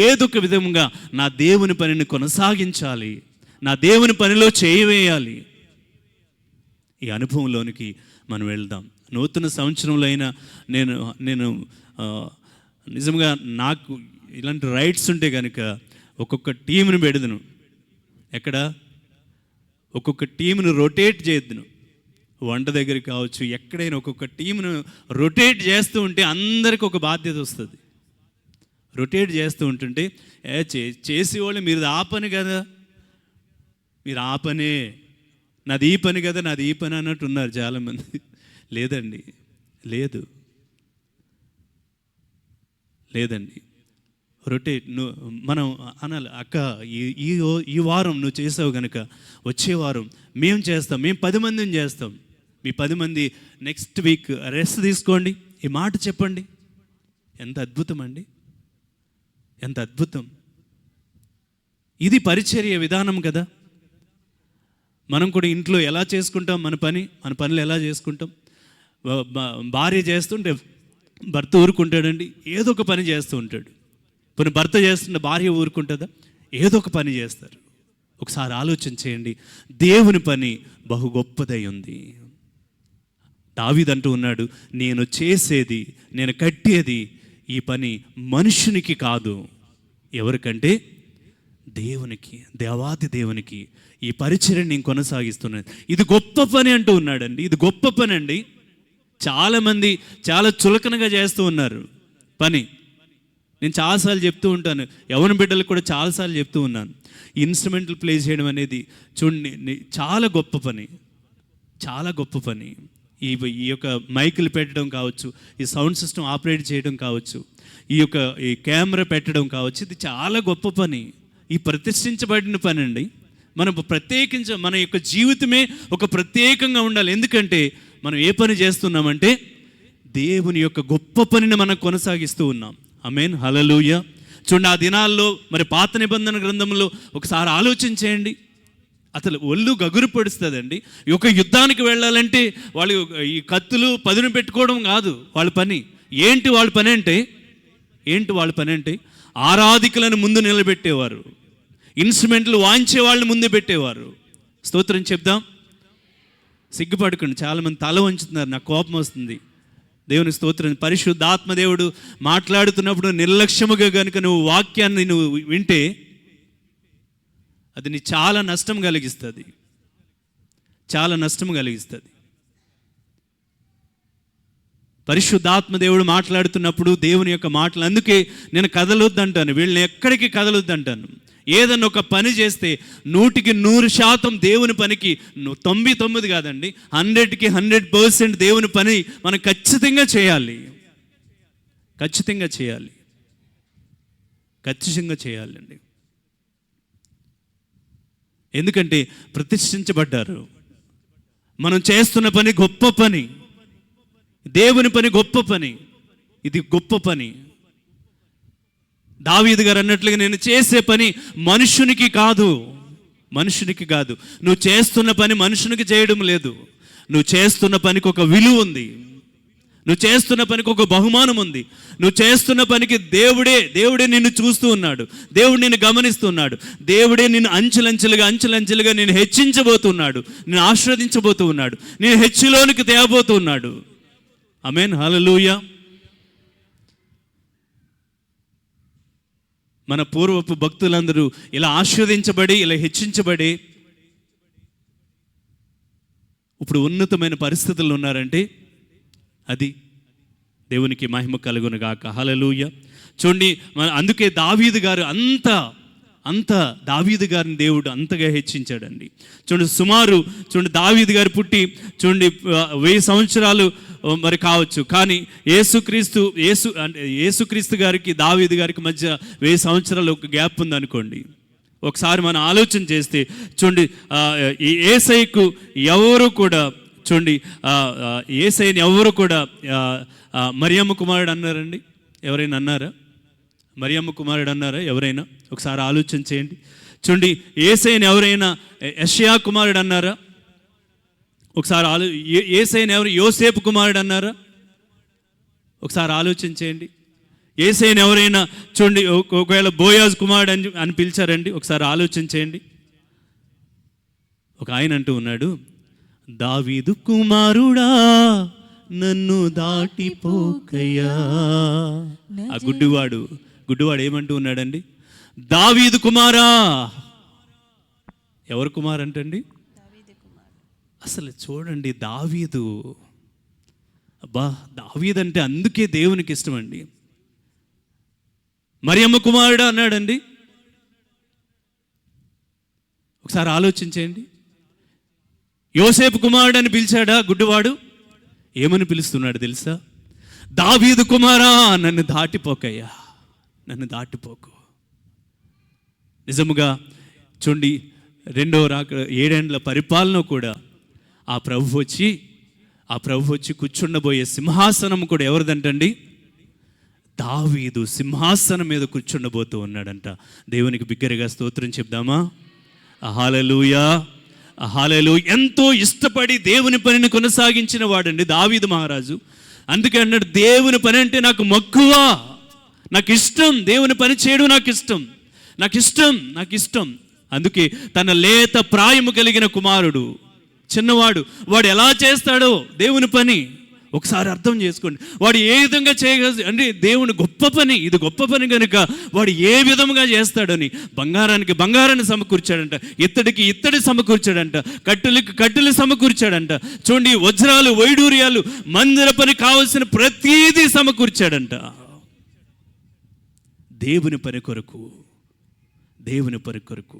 ఏదొక విధంగా నా దేవుని పనిని కొనసాగించాలి, నా దేవుని పనిలో చేయవేయాలి. ఈ అనుభవంలోనికి మనం వెళ్దాం. నూతన సంవత్సరంలో అయినా నేను నిజంగా నాకు ఇలాంటి రైట్స్ ఉంటే కనుక ఒక్కొక్క టీంని పెడదును. ఎక్కడ? ఒక్కొక్క టీంను రొటేట్ చేద్దును. వంట దగ్గర కావచ్చు, ఎక్కడైనా ఒక్కొక్క టీంను రొటేట్ చేస్తూ ఉంటే అందరికి ఒక బాధ్యత వస్తుంది. రొటేట్ చేస్తూ ఉంటుంటే చేసేవాళ్ళు మీరు ఆ పని కదా, మీరు ఆ పనే, నాది ఈ పని కదా, నాది ఈ పని అన్నట్టు ఉన్నారు చాలామంది. లేదండి, లేదండి. రొటేట్ మనం అనాలి, అక్క ఈ వారం నువ్వు చేసావు కనుక వచ్చే వారం మేము చేస్తాం, మేము 10 మందిని చేస్తాం, మీ 10 మంది నెక్స్ట్ వీక్ రెస్ట్ తీసుకోండి, ఈ మాట చెప్పండి. ఎంత అద్భుతం అండి, ఎంత అద్భుతం! ఇది పరిచర్య విధానం కదా. మనం కూడా ఇంట్లో ఎలా చేసుకుంటాం మన పనులు ఎలా చేసుకుంటాం? భార్య చేస్తుంటే భర్త ఊరుకుంటాడండి, ఏదో ఒక పని చేస్తూ ఉంటాడు. పోనీ భర్త చేస్తున్న భార్య ఊరుకుంటుందా? ఏదో ఒక పని చేస్తారు. ఒకసారి ఆలోచన చేయండి, దేవుని పని బహు గొప్పదై ఉంది. దావీదు అంటూ ఉన్నాడు, నేను చేసేది, నేను కట్టేది ఈ పని మనుషునికి కాదు, ఎవరికంటే దేవునికి, దేవాది దేవునికి ఈ పరిచర్యను నేను కొనసాగిస్తున్నాను. ఇది గొప్ప పని అంటూ ఉన్నాడండి. ఇది గొప్ప పని అండి. చాలామంది చాలా చులకనగా చేస్తూ ఉన్నారు పని. నేను చాలాసార్లు చెప్తూ ఉంటాను, యవ్వన బిడ్డలకు కూడా చాలాసార్లు చెప్తూ ఉన్నాను, ఇన్స్ట్రుమెంటల్ ప్లే చేయడం అనేది చూడండి చాలా గొప్ప పని, చాలా గొప్ప పని. ఈ యొక్క మైకులు పెట్టడం కావచ్చు, ఈ సౌండ్ సిస్టమ్ ఆపరేట్ చేయడం కావచ్చు, ఈ కెమెరా పెట్టడం కావచ్చు, ఇది చాలా గొప్ప పని. ఈ ప్రతిష్ఠించబడిన పని అండి. మనం మన యొక్క జీవితమే ఒక ప్రత్యేకంగా ఉండాలి. ఎందుకంటే మనం ఏ పని చేస్తున్నామంటే దేవుని యొక్క గొప్ప పనిని మనం కొనసాగిస్తూ ఉన్నాం. ఆమేన్, హల్లెలూయా. చూడండి, ఆ దినాల్లో మరి పాత నిబంధన గ్రంథంలో ఒకసారి ఆలోచన చేయండి, అసలు ఒళ్ళు గగురు పడుస్తుందండి. ఒక యుద్ధానికి వెళ్ళాలంటే వాళ్ళు ఈ కత్తులు పదును పెట్టుకోవడం కాదు వాళ్ళ పని. ఏంటి వాళ్ళ పని అంటే ఆరాధికులను ముందు నిలబెట్టేవారు, ఇన్స్ట్రుమెంట్లు వాయించే వాళ్ళని ముందు పెట్టేవారు. స్తోత్రం చెప్దాం. సిగ్గుపడకండి, చాలామంది తల వంచుతున్నారు, నాకు కోపం వస్తుంది. దేవుని స్తోత్రం. పరిశుద్ధాత్మ దేవుడు మాట్లాడుతున్నప్పుడు నిర్లక్ష్యముగా కనుక నువ్వు వాక్యాన్ని నువ్వు వింటే అది నీ చాలా నష్టం కలిగిస్తుంది, చాలా నష్టం కలిగిస్తుంది. పరిశుద్ధాత్మ దేవుడు మాట్లాడుతున్నప్పుడు దేవుని యొక్క మాటలు, అందుకే నేను కదలొద్దంటాను, వీళ్ళని ఎక్కడికి కదలొద్దంటాను. ఏదన్నా ఒక పని చేస్తే 100కి 100% దేవుని పనికి 99 కాదండి, 100కి 100% దేవుని పని మనం ఖచ్చితంగా చేయాలి, ఖచ్చితంగా చేయాలండి. ఎందుకంటే ప్రతిష్ఠించబడ్డారు. మనం చేస్తున్న పని గొప్ప పని, దేవుని పని గొప్ప పని, ఇది గొప్ప పని. దావీదు గారు అన్నట్లుగా నేను చేసే పని మనుషునికి కాదు. నువ్వు చేస్తున్న పని మనుషునికి చేయడం లేదు. నువ్వు చేస్తున్న పనికి ఒక విలువ ఉంది, నువ్వు చేస్తున్న పనికి ఒక బహుమానం ఉంది. నువ్వు చేస్తున్న పనికి దేవుడే నిన్ను చూస్తూ ఉన్నాడు, దేవుడు నిన్ను గమనిస్తున్నాడు, దేవుడే నిన్ను అంచెలంచెలుగా నేను హెచ్చించబోతున్నాడు, నేను ఆశీర్వదించబోతూ ఉన్నాడు, నేను హెచ్చులోనికి తేబోతున్నాడు. ఆమేన్, హల్లెలూయా. మన పూర్వపు భక్తులందరూ ఇలా ఆశీర్వదించబడి, ఇలా హెచ్చించబడి ఇప్పుడు ఉన్నతమైన పరిస్థితుల్లో ఉన్నారంటే అది దేవునికి మహిమ కలుగును గాక. హల్లెలూయా. చూడండి, అందుకే దావీదు గారు అంత దావీదు గారిని దేవుడు అంతగా హెచ్చించాడండి. చూడండి దావీదు గారు పుట్టి 1000 సంవత్సరాలు మరి కావచ్చు, కానీ యేసుక్రీస్తు గారికి దావీదు గారికి మధ్య 1000 సంవత్సరాలు ఒక గ్యాప్ ఉందనుకోండి. ఒకసారి మనం ఆలోచన చేస్తే చూడండి, ఈ యేసయ్యకు ఎవరు కూడా చూడండి యేసయ్యని ఎవరు కూడా మరియమ్మ కుమారుడు అన్నారండి? ఎవరైనా అన్నారా? మరియమ్మ కుమారుడు అన్నారా ఎవరైనా? ఒకసారి ఆలోచన చేయండి. చూడండి, యేసయ్యని ఎవరైనా యెషయా కుమారుడు అన్నారా? ఒకసారి యేసయ్యని ఎవరు యోసేపు కుమారుడు అన్నారా? ఒకసారి ఆలోచన చేయండి. యేసయ్యని ఎవరైనా చూడండి ఒకవేళ బోయాజ్ కుమారుడు అని పిలిచారండి? ఒకసారి ఆలోచన చేయండి. ఒక ఆయన అంటూ ఉన్నాడు, దావీదు కుమారుడా నన్ను దాటిపోకయ్యా. ఆ గుడ్డివాడు ఏమంటూ ఉన్నాడండి? దావీదు కుమారా. ఎవరు కుమార్ అంటండి? అసలు చూడండి, దావీదు, అబ్బా, దావీదు అంటే అందుకే దేవునికి ఇష్టం అండి. మరియమ్మ కుమారుడు అన్నాడండి? ఒకసారి ఆలోచించేయండి. యోసేపు కుమారుడు అని పిలిచాడా గుడ్డివాడు? ఏమని పిలుస్తున్నాడు తెలుసా? దావీదు కుమారా నన్ను దాటిపోకయ్యా, నన్ను దాటిపోకు. నిజముగా చూడండి, 7 ఏండ్ల పరిపాలన కూడా ఆ ప్రభు వచ్చి కూర్చుండబోయే సింహాసనం కూడా ఎవరిదంటండి? దావీదు సింహాసనం మీద కూర్చుండబోతూ ఉన్నాడంట. దేవునికి బిగ్గరగా స్తోత్రం చెప్దామా? హల్లెలూయా, హల్లెలూయా. ఎంతో ఇష్టపడి దేవుని పనిని కొనసాగించిన వాడండి దావీదు మహారాజు. అందుకే అన్నాడు, దేవుని పని అంటే నాకు మక్కువ, నాకు ఇష్టం, దేవుని పని చేయడం నాకు ఇష్టం. అందుకే తన లేత ప్రాయము కలిగిన కుమారుడు, చిన్నవాడు, వాడు ఎలా చేస్తాడో దేవుని పని ఒకసారి అర్థం చేసుకోండి. వాడు ఏ విధంగా చేయగలదు అంటే దేవుని గొప్ప పని, ఇది గొప్ప పని కనుక వాడు ఏ విధంగా చేస్తాడని బంగారానికి బంగారాన్ని సమకూర్చాడంట, ఇత్తడి సమకూర్చాడంట, కట్టెలు సమకూర్చాడంట. చూడండి, వజ్రాలు వైడూర్యాలు మందిర పని కావలసిన ప్రతీదీ సమకూర్చాడంట. దేవుని పని కొరకు.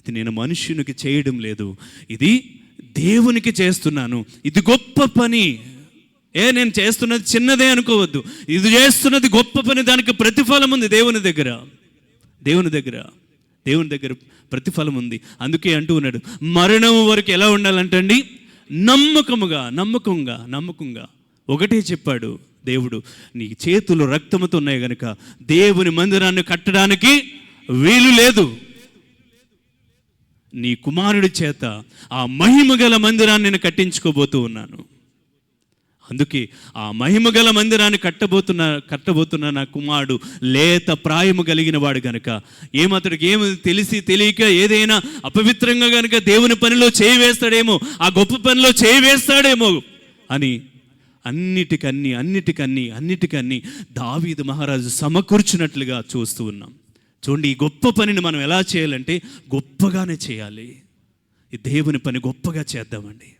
ఇది నేను మనుష్యునికి చేయడం లేదు, ఇది దేవునికి చేస్తున్నాను. ఇది గొప్ప పని. నేను చేస్తున్నది చిన్నదే అనుకోవద్దు, ఇది చేస్తున్నది గొప్ప పని. దానికి ప్రతిఫలం ఉంది దేవుని దగ్గర ప్రతిఫలం ఉంది. అందుకే అంటూ ఉన్నాడు, మరణం వరకు ఎలా ఉండాలంటండి? నమ్మకంగా. ఒకటే చెప్పాడు దేవుడు, నీ చేతులు రక్తముతో ఉన్నాయి కనుక దేవుని మందిరాన్ని కట్టడానికి వీలు లేదు. నీ కుమారుడి చేత ఆ మహిమగల మందిరాన్ని నేను కట్టించుకోబోతూ ఉన్నాను. అందుకే ఆ మహిమగల మందిరాన్ని కట్టబోతున్న నా కుమారుడు లేత ప్రాయము కలిగిన వాడు గనుక అతడికి ఏమి తెలిసి తెలియక ఏదైనా అపవిత్రంగా గనుక దేవుని పనిలో చేయి వేస్తాడేమో, ఆ గొప్ప పనిలో చేయి వేస్తాడేమో అని అన్నిటికన్నీ దావీదు మహారాజు సమకూర్చున్నట్లుగా చూస్తూ ఉన్నాం. చూడండి, ఈ గొప్ప పనిని మనం ఎలా చేయాలంటే గొప్పగానే చేయాలి. ఈ దేవుని పని గొప్పగా చేద్దామండి.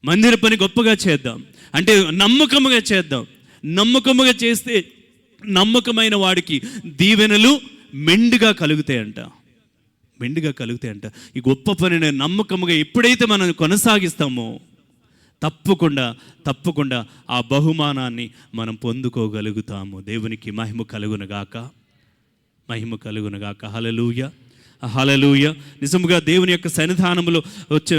మందిర పని గొప్పగా చేద్దాం, అంటే నమ్మకముగా చేద్దాం. నమ్మకముగా చేస్తే నమ్మకమైన వాడికి దీవెనలు మెండుగా కలుగుతాయంట. ఈ గొప్ప పనిని నమ్మకముగా ఎప్పుడైతే మనం కొనసాగిస్తామో తప్పకుండా ఆ బహుమానాన్ని మనం పొందుకోగలుగుతాము. దేవునికి మహిమ కలుగునగాక. హల్లెలూయా. నిజముగా దేవుని యొక్క సన్నిధానములో వచ్చే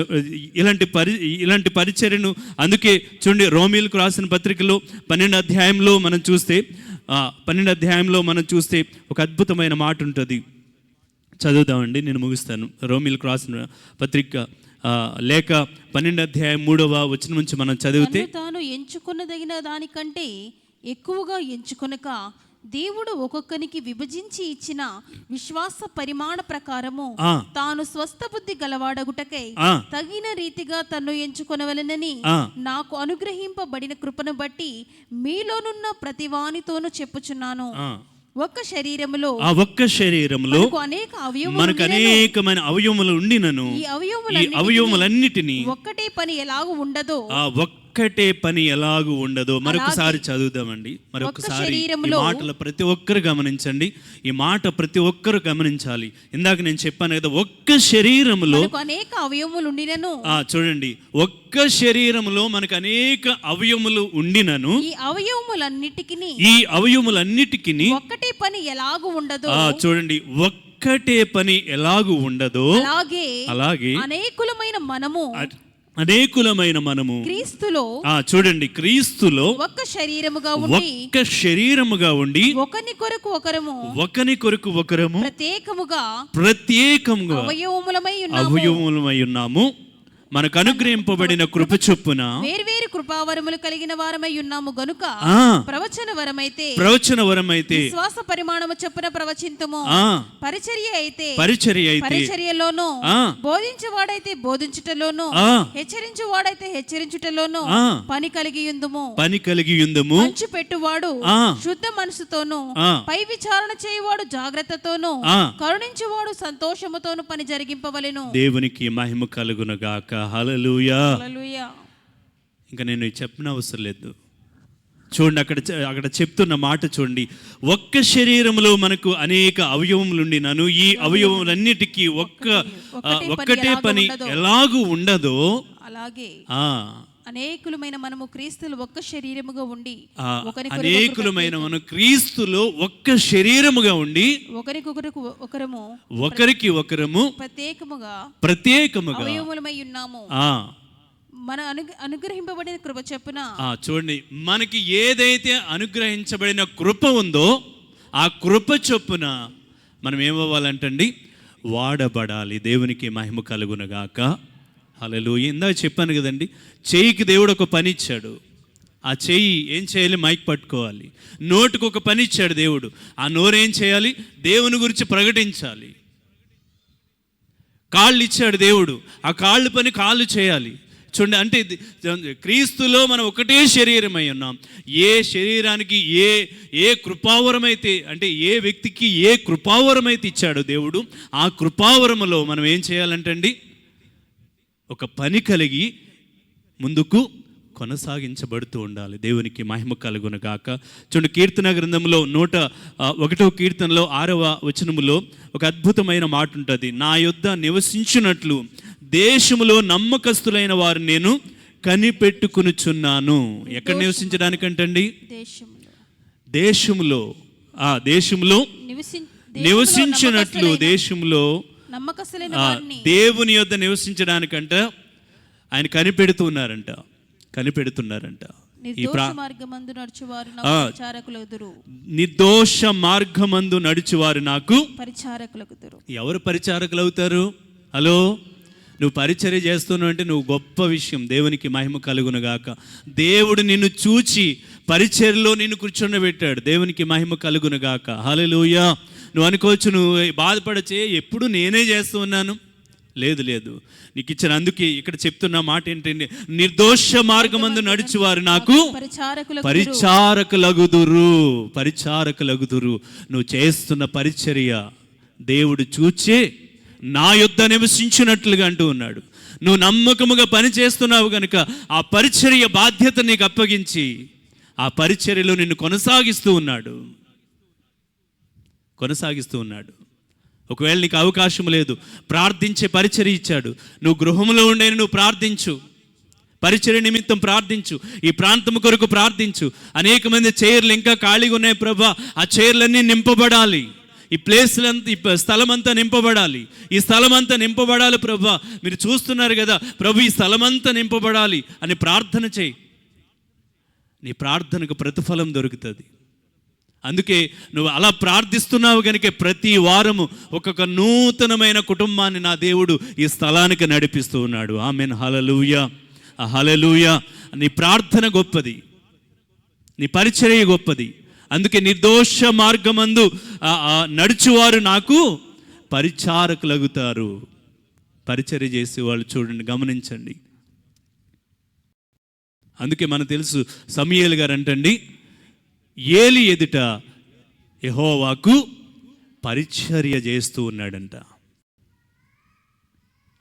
ఇలాంటి పరిచర్యను, అందుకే చూడండి, రోమీయులకు రాసిన పత్రికలో 12వ అధ్యాయంలో మనం చూస్తే ఒక అద్భుతమైన మాట ఉంటుంది. చదువుదామండి, నేను ముగిస్తాను. రోమీయులకు రాసిన పత్రిక లేక 12వ అధ్యాయం 3వ వచనం నుంచి మనం చదివితే, తాను ఎంచుకొనదగిన దానికంటే ఎక్కువగా ఎంచుకొనక దేవుడు ఒక్కొక్కనికి విభజించి ఇచ్చిన విశ్వాస పరిమాణ ప్రకారము తాను స్వస్థ బుద్ధి గలవాడగుటకై తగిన రీతిగా తన్ను ఎంచుకొనవలెనని నాకు అనుగ్రహింపబడిన కృపను బట్టి మీలోనున్న ప్రతివానితోనూ చెప్పుచున్నాను. ఒక్క శరీరములో మనకు అనేకమైన అవయవములు ఉండినను ఈ అవయవములన్నిటినీ ఒక్కటే పని ఎలాగూ ఉండదో మరొకసారి చదువుదామండి. మరొకసారి ఈ మాటలు ప్రతి ఒక్కరు గమనించండి. ఈ మాట ప్రతి ఒక్కరు గమనించాలి. ఇందాక నేను చెప్పాను కదా, ఒక్క శరీరములో అనేక అవయవములు ఉండినను. చూడండి, ఒక్క శరీరములో మనకు అనేక అవయవములు ఉండినను ఈ అవయవములన్నిటికి ఒక్కటే పని ఎలాగూ ఉండదో. చూడండి, ఒక్కటే పని ఎలాగూ ఉండదో అలాగే అనేకులమైన మనము అనేకులమైన మనము క్రీస్తులో చూడండి, క్రీస్తులో ఒక్క శరీరముగా ఉండి ఒక్క శరీరముగా ఉండి ఒకని కొరకు ఒకరము ప్రత్యేకముగా అవయవములమై ఉన్నాము. మనకు అనుగ్రహింపబడిన కృప చొప్పున వేర్వేరు కృపావరములు కలిగిన వారమై ఉన్నాము గనుక ప్రవచన వరమైతే విశ్వాస పరిమాణము చొప్పున ప్రవచింతుము, పరిచర్య అయితే పరిచర్యలోను, బోధించువాడైతే బోధించుటలోను, హెచ్చరించువాడైతే హెచ్చరించుటలోను పని కలిగి ఉందుము. మంచు పెట్టువాడు శుద్ధ మనసుతోను, పై విచారణ చేయువాడు జాగ్రత్తతోను, కరుణించువాడు సంతోషముతోను పని జరిగింపవలెను. దేవునికి మహిమ కలుగునుగాక. హల్లెలూయా. ఇంకా నేను చెప్పిన అవసరం లేదు. చూడండి, అక్కడ చెప్తున్న మాట చూడండి. ఒక్క శరీరంలో మనకు అనేక అవయవములుండినను ఈ అవయవములన్నిటికీ ఒక్కటే పని ఎలాగూ ఉండదో అలాగే అనేకులమైన మనము క్రీస్తులో ఒక్క శరీరముగా ఉండి అనేకులమైన మనం క్రీస్తులో ఒక్క శరీరముగా ఉండి ఒకరికి ఒకరము ప్రత్యేకముగా అవయవములమై ఉన్నాము. మన అనుగ్రహింపబడిన కృప చొప్పున చూడండి, మనకి ఏదైతే అనుగ్రహించబడిన కృప ఉందో ఆ కృప చొప్పున మనం ఏమవ్వాలంటండి, వాడబడాలి. దేవునికి మహిమ కలుగునుగాక. హల్లెలూయా. ఇందాక చెప్పాను కదండి, చెయ్యికి దేవుడు ఒక పని ఇచ్చాడు. ఆ చెయ్యి ఏం చేయాలి? మైక్ పట్టుకోవాలి. నోటికి ఒక పని ఇచ్చాడు దేవుడు. ఆ నోరు ఏం చేయాలి? దేవుని గురించి ప్రకటించాలి. కాళ్ళు ఇచ్చాడు దేవుడు. ఆ కాళ్ళు పని కాళ్ళు చేయాలి. చూడండి, అంటే క్రీస్తులో మనం ఒకటే శరీరమై ఉన్నాం. ఏ శరీరానికి ఏ కృపావరమైతే, అంటే ఏ వ్యక్తికి ఏ కృపావరమైతే ఇచ్చాడు దేవుడు, ఆ కృపావరములో మనం ఏం చేయాలంటండి, ఒక పని కలిగి ముందుకు కొనసాగించబడుతూ ఉండాలి. దేవునికి మహిమ కలుగునుగాక. చూడండి, కీర్తన గ్రంథంలో 101వ కీర్తనలో 6వ వచనములో ఒక అద్భుతమైన మాట ఉంటుంది. నా యొద్ద నివసించున్నట్లు దేశములో నమ్మకస్తులైన వారు నేను కనిపెట్టుకునుచున్నాను. ఎక్కడ నివసించడానికంటండి? దేశములో నివసించినట్లు, దేశంలో దేవుని యొద్ద నివసించడానికంట ఆయన కనిపెడుతున్నారంట. నిర్దోష మార్గమందు నడుచువారు నాకు పరిచారకులగుదురు. ఎవరు పరిచారకులు అవుతారు? హలో, నువ్వు పరిచర్య చేస్తున్నావు అంటే నువ్వు గొప్ప విషయం. దేవునికి మహిమ కలుగునుగాక. దేవుడు నిన్ను చూచి పరిచర్యలో నిన్ను కూర్చొని. దేవునికి మహిమ కలుగునుగాక. హల్లెలూయా. నువ్వు అనుకోవచ్చు, నువ్వు బాధపడచే ఎప్పుడు నేనే చేస్తూ ఉన్నాను. లేదు, నీకు ఇచ్చిన. అందుకే ఇక్కడ చెప్తున్న మాట ఏంటంటే, నిర్దోష మార్గమందు నడుచువారు నాకు పరిచారకులగుదురు. నువ్వు చేస్తున్న పరిచర్య దేవుడు చూచే నా యొద్ద నివసించినట్లుగా అంటూ ఉన్నాడు. నువ్వు నమ్మకముగా పని చేస్తున్నావు కనుక ఆ పరిచర్య బాధ్యత నీకు అప్పగించి ఆ పరిచర్యలో నిన్ను కొనసాగిస్తూ ఉన్నాడు. ఒకవేళ నీకు అవకాశం లేదు, ప్రార్థించే పరిచర్య ఇచ్చాడు. నువ్వు గృహంలో ఉండే నువ్వు ప్రార్థించు, పరిచర్య నిమిత్తం ప్రార్థించు, ఈ ప్రాంతం కొరకు ప్రార్థించు. అనేక మంది చైర్లు ఇంకా ఖాళీగా ఉన్నాయి ప్రభా, ఆ చైర్లన్నీ నింపబడాలి. ఈ ప్లేస్లంతా, ఈ స్థలం అంతా నింపబడాలి. ఈ స్థలం అంతా నింపబడాలి ప్రభా, మీరు చూస్తున్నారు కదా ప్రభు, ఈ స్థలం అంతా నింపబడాలి అని ప్రార్థన చేయి. నీ ప్రార్థనకు ప్రతిఫలం దొరుకుతుంది. అందుకే నువ్వు అలా ప్రార్థిస్తున్నావు కనుక ప్రతి వారము ఒక్కొక్క నూతనమైన కుటుంబాన్ని నా దేవుడు ఈ స్థలానికి నడిపిస్తూ ఉన్నాడు. ఆమేన్. హల్లెలూయా, హల్లెలూయా. నీ ప్రార్థన గొప్పది, నీ పరిచర్య గొప్పది. అందుకే నిర్దోష మార్గమందు నడుచువారు నాకు పరిచారకులగుతారు. పరిచర్య చేసేవాళ్ళు చూడండి, గమనించండి. అందుకే మనకు తెలుసు, సమూయేలు గారు అంటండి, ఏలి ఎదుట యెహోవాకు పరిచర్య చేస్తూ ఉన్నాడంట.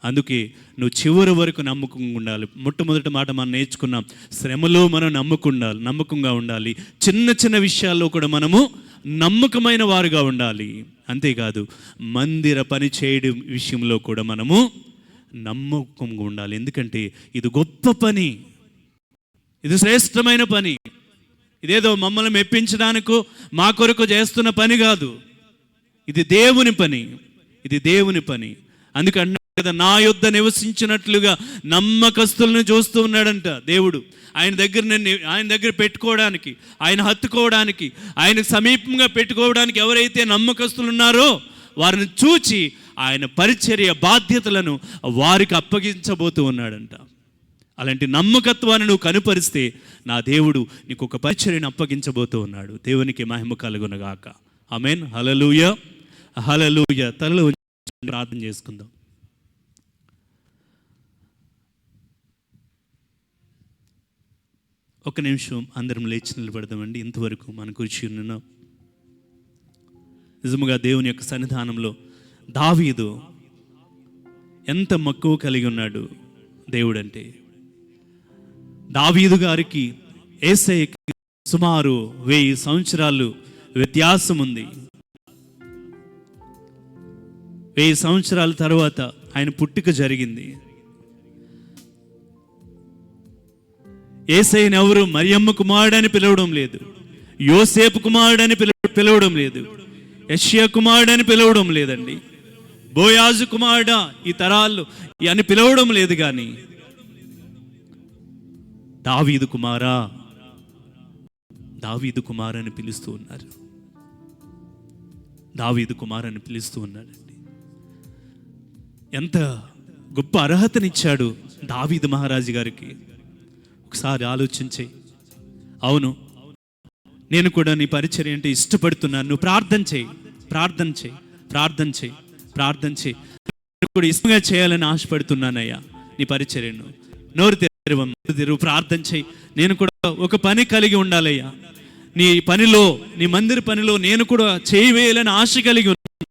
అందుకే నువ్వు చివరి వరకు నమ్మకంగా ఉండాలి. మొట్టమొదటి మాట మనం నేర్చుకున్నాం, శ్రమలో మనం నమ్మకంగా ఉండాలి. చిన్న చిన్న విషయాల్లో కూడా మనము నమ్మకమైన వారుగా ఉండాలి. అంతేకాదు మందిర పని చేయడం విషయంలో కూడా మనము నమ్మకంగా ఉండాలి. ఎందుకంటే ఇది గొప్ప పని, ఇది శ్రేష్టమైన పని. ఇదేదో మమ్మల్ని మెప్పించడానికో మా కొరకు చేస్తున్న పని కాదు. ఇది దేవుని పని, ఇది దేవుని పని. అందుకన్నా కదా, నా యొద్ద నివసించినట్లుగా నమ్మకస్తులను చూస్తూ ఉన్నాడంట దేవుడు. ఆయన దగ్గర పెట్టుకోవడానికి, ఆయన హత్తుకోవడానికి, ఆయనకు సమీపంగా పెట్టుకోవడానికి ఎవరైతే నమ్మకస్తులు ఉన్నారో వారిని చూచి ఆయన పరిచర్య బాధ్యతలను వారికి అప్పగించబోతూ ఉన్నాడంట. అలాంటి నమ్మకత్వాన్ని నువ్వు కనుపరిస్తే నా దేవుడు నీకు ఒక పరిచర్యను అప్పగించబోతూ ఉన్నాడు. దేవునికి మహిమ కలుగునగాక. ఆమేన్. హల్లెలూయా, హల్లెలూయా. తలలో ప్రార్థన చేసుకుందాం. ఒక నిమిషం అందరం లేచి నిలబడదామండి. ఇంతవరకు మన కూర్చుని ఉన్నాం. నిజముగా దేవుని యొక్క సన్నిధానంలో దావీదు ఎంత మక్కువ కలిగి ఉన్నాడు దేవుడు అంటే. దావీదు గారికి యేసయ్యకి సుమారు 1000 సంవత్సరాలు వ్యత్యాసం ఉంది. 1000 సంవత్సరాల తర్వాత ఆయన పుట్టుక జరిగింది. యేసయ్యను ఎవరు మరియమ్మ కుమారుడని పిలవడం లేదు, యోసేపు కుమారుడని పిలవడం లేదు, యెషయా కుమారుడని పిలవడం లేదండి, బోయాజు కుమారుడా ఈ తరాల్లో అని పిలవడం లేదు. కానీ దావీదు కుమారా, దావీదు కుమారని పిలుస్తూ ఉన్నారు. దావీదు కుమారని పిలుస్తూ ఉన్నాడండి. ఎంత గొప్ప అర్హతనిచ్చాడు దావీదు మహారాజు గారికి. ఒకసారి ఆలోచించే. అవును, నేను కూడా నీ పరిచర్య అంటే ఇష్టపడుతున్నాను. నువ్వు ప్రార్థన చేయి, ప్రార్థన చేయి, ప్రార్థన చేయి, ప్రార్థన చేయి. నేను కూడా ఇష్టంగా చేయాలని ఆశపడుతున్నానయ్యా నీ పరిచర్యను. నోరు తెరువు, ప్రార్థన చేయి. నేను కూడా ఒక పని కలిగి ఉండాలయ్యా. నీ పనిలో, నీ మందిర పనిలో నేను కూడా చేయి వేయాలని ఆశ కలిగి ఉన్నాను.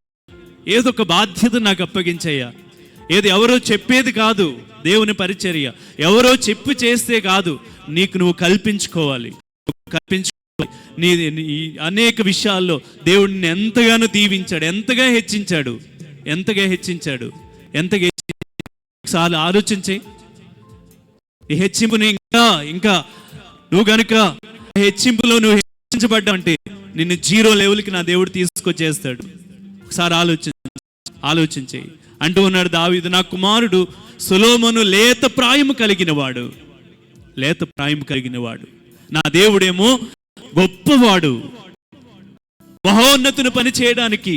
ఏదో ఒక బాధ్యత నాకు అప్పగించయ్యా. ఏది ఎవరో చెప్పేది కాదు దేవుని పరిచర్య, ఎవరో చెప్పి చేస్తే కాదు, నీకు నువ్వు కల్పించుకోవాలి. నీ అనేక విషయాల్లో దేవుడిని ఎంతగానో దీవించాడు, ఎంతగా హెచ్చించాడు, ఎంతగా హెచ్చించాడు, ఎంతగా ఒకసారి ఆలోచించే. ఈ హెచ్చింపుని ఇంకా నువ్వు గనుక హెచ్చింపులో నువ్వు హెచ్చించబడ్డావంటే నిన్ను 0 లెవెల్కి నా దేవుడు తీసుకొచ్చేస్తాడు. ఒకసారి ఆలోచించే. అంటూ ఉన్నాడు దావీదు, నా కుమారుడు సొలొమోను లేత ప్రాయము కలిగినవాడు, లేత ప్రాయము కలిగినవాడు. నా దేవుడేమో గొప్పవాడు. మహోన్నతుని పని చేయడానికి,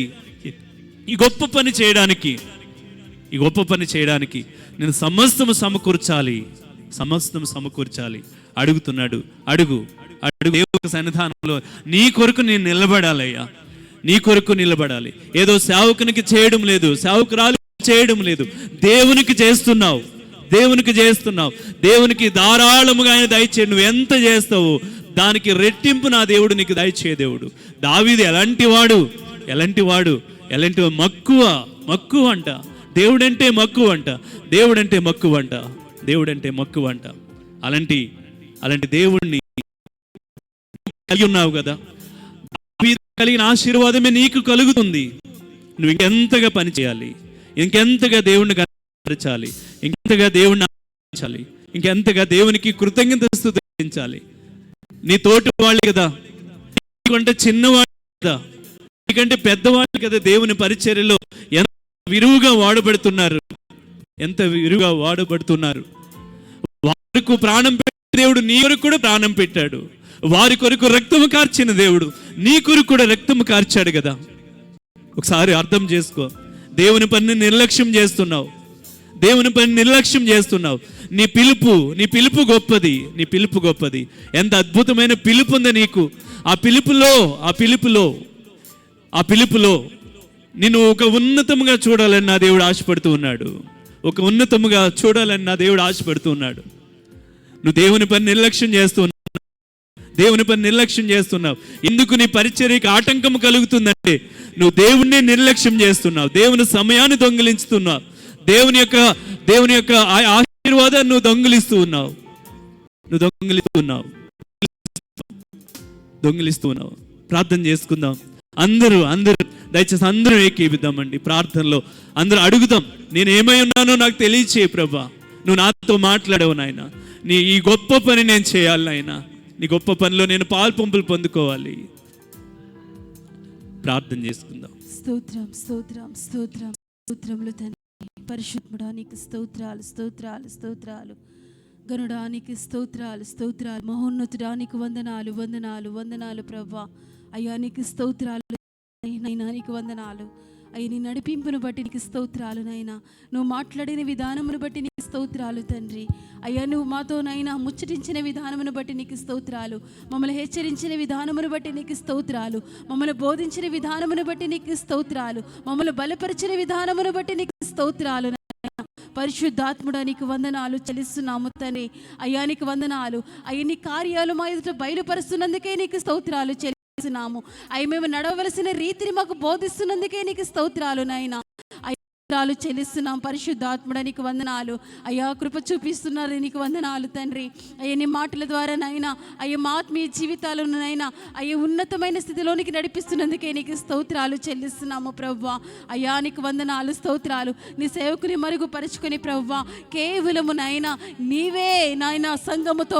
ఈ గొప్ప పని చేయడానికి, ఈ గొప్ప పని చేయడానికి నేను సమస్తము సమకూర్చాలి, సమస్తము సమకూర్చాలి. అడుగుతున్నాడు. అడుగు దేవుని సన్నిధానంలో నీ కొరకు నేను నిలబడాలయ్యా, నీ కొరకు నిలబడాలి. ఏదో సేవకునికి చేయడం లేదు, సేవకురాలు చేయడం లేదు, దేవునికి చేస్తున్నావు, దేవునికి చేస్తున్నావు. దేవునికి ధారాళముగా ఆయన దయచేయడు. నువ్వు ఎంత చేస్తావు దానికి రెట్టింపు నా దేవుడు నీకు దయచే దేవుడు. దావీదు ఎలాంటి వాడు, మక్కువ అంట. దేవుడంటే మక్కువ అంట, దేవుడంటే మక్కువ అంట, దేవుడంటే మక్కువ అంట. అలాంటి దేవుణ్ణి కలిగి ఉన్నావు కదా. కలిగిన ఆశీర్వాదమే నీకు కలుగుతుంది. నువ్వు ఇంకెంతగా పని చేయాలి, ఇంకెంతగా దేవుణ్ణి కనపరచాలి, ఇంకెంతగా దేవుణ్ణి ఆరాధించాలి, ఇంకెంతగా దేవునికి కృతజ్ఞతాస్తుతులు చెల్లించాలి. నీ తోటి వాళ్ళు కదా, నీకంటే చిన్నవాళ్ళు కదా, నీకంటే పెద్దవాళ్ళు కదా దేవుని పరిచర్యలో ఎంత విరువుగా వాడబడుతున్నారు, ఎంత విరువుగా వాడబడుతున్నారు. వారికి ప్రాణం పెట్టిన దేవుడు నీ కొరకు కూడా ప్రాణం పెట్టాడు. వారి కొరకు రక్తము కార్చిన దేవుడు నీ కొరకు కూడా రక్తము కార్చాడు కదా. ఒకసారి అర్థం చేసుకో. దేవుని పనిని నిర్లక్ష్యం చేస్తున్నావు, దేవుని పని నిర్లక్ష్యం చేస్తున్నావు. నీ పిలుపు గొప్పది. ఎంత అద్భుతమైన పిలుపు ఉంది నీకు. ఆ పిలుపులో నిన్ను ఒక ఉన్నతముగా చూడాలని నా దేవుడు ఆశపడుతూ ఉన్నాడు. ఒక ఉన్నతముగా చూడాలని నా దేవుడు ఆశపడుతూ ఉన్నాడు. నువ్వు దేవుని పని నిర్లక్ష్యం చేస్తున్నావు. ఎందుకు నీ పరిచర్యకి ఆటంకం కలుగుతుందంటే నువ్వు దేవుణ్ణి నిర్లక్ష్యం చేస్తున్నావు, దేవుని సమయాన్ని దొంగిలిస్తున్నావు, దేవుని యొక్క ఆశీర్వాదాన్ని నువ్వు దొంగిలిస్తూ ఉన్నావు. ప్రార్థన చేసుకుందాం. అందరూ దయచేసి అందరూ ఏకీపిద్దామండి ప్రార్థనలో. అందరూ అడుగుదాం, నేను ఏమై ఉన్నానో నాకు తెలియచేయి ప్రభా. నువ్వు నాతో మాట్లాడవు నాయన. నీ ఈ గొప్ప పని నేను చేయాలి నాయన. నీ గొప్ప పనిలో నేను పాల్పంపులు పొందుకోవాలి. ప్రార్థన చేసుకుందాం. స్తోత్రములు తండ్రి. పరిశుద్ధుడా నీకు స్తోత్రాలు స్తోత్రాలు స్తోత్రాలు. గనుడానికి స్తోత్రాలు స్తోత్రాలు. మహోన్నతుడా నీకు వందనాలు వందనాలు వందనాలు ప్రభా. అయ్యా నీకు స్తోత్రాలు నైనా, నీకు వందనాలు అయ్యా. నీ నడిపింపును బట్టి నీకు స్తోత్రాలు నైనా. నువ్వు మాట్లాడిన విధానమును బట్టి నీకు స్తోత్రాలు తండ్రి. అయ్యా నువ్వు మాతో నైనా ముచ్చటించిన విధానమును బట్టి నీకు స్తోత్రాలు. మమ్మల్ని హెచ్చరించిన విధానమును బట్టి నీకు స్తోత్రాలు. మమ్మల్ని బోధించిన విధానమును బట్టి నీకు స్తోత్రాలు. మమ్మల్ని బలపరిచిన విధానమును బట్టి నీకు స్తోత్రాలు. పరిశుద్ధాత్ముడా నీకు వందనాలు చెల్లిస్తున్నాము తండ్రి. అయ్యా నీకు వందనాలు. అయ్యా నీ కార్యాలు మా ఎదుట బయలుపరుస్తున్నందుకే నీకు స్తోత్రాలు చెల్లిస్తున్నాము. అయ్యి మేము నడవలసిన రీతిని మాకు బోధిస్తున్నందుకే నీకు స్తోత్రాలు నాయనా. చెల్లిస్తున్నాం. పరిశుద్ధాత్ముడా నీకు వందనాలు. అయ్యా కృప చూపిస్తున్నారు నీకు వందనాలు తండ్రి. అయ్యా నీ మాటల ద్వారా నైనా అయ్యా మా ఆత్మీయ జీవితాలను నైనా అయ్యా ఉన్నతమైన స్థితిలోనికి నడిపిస్తున్నందుకే నీకు స్తోత్రాలు చెల్లిస్తున్నాము ప్రవ్వా. అయ్యా నీకు వందనాలు స్తోత్రాలు. నీ సేవకుని మరుగుపరుచుకొని ప్రవ్వా కేవలము నైనా నీవే నాయన సంఘముతో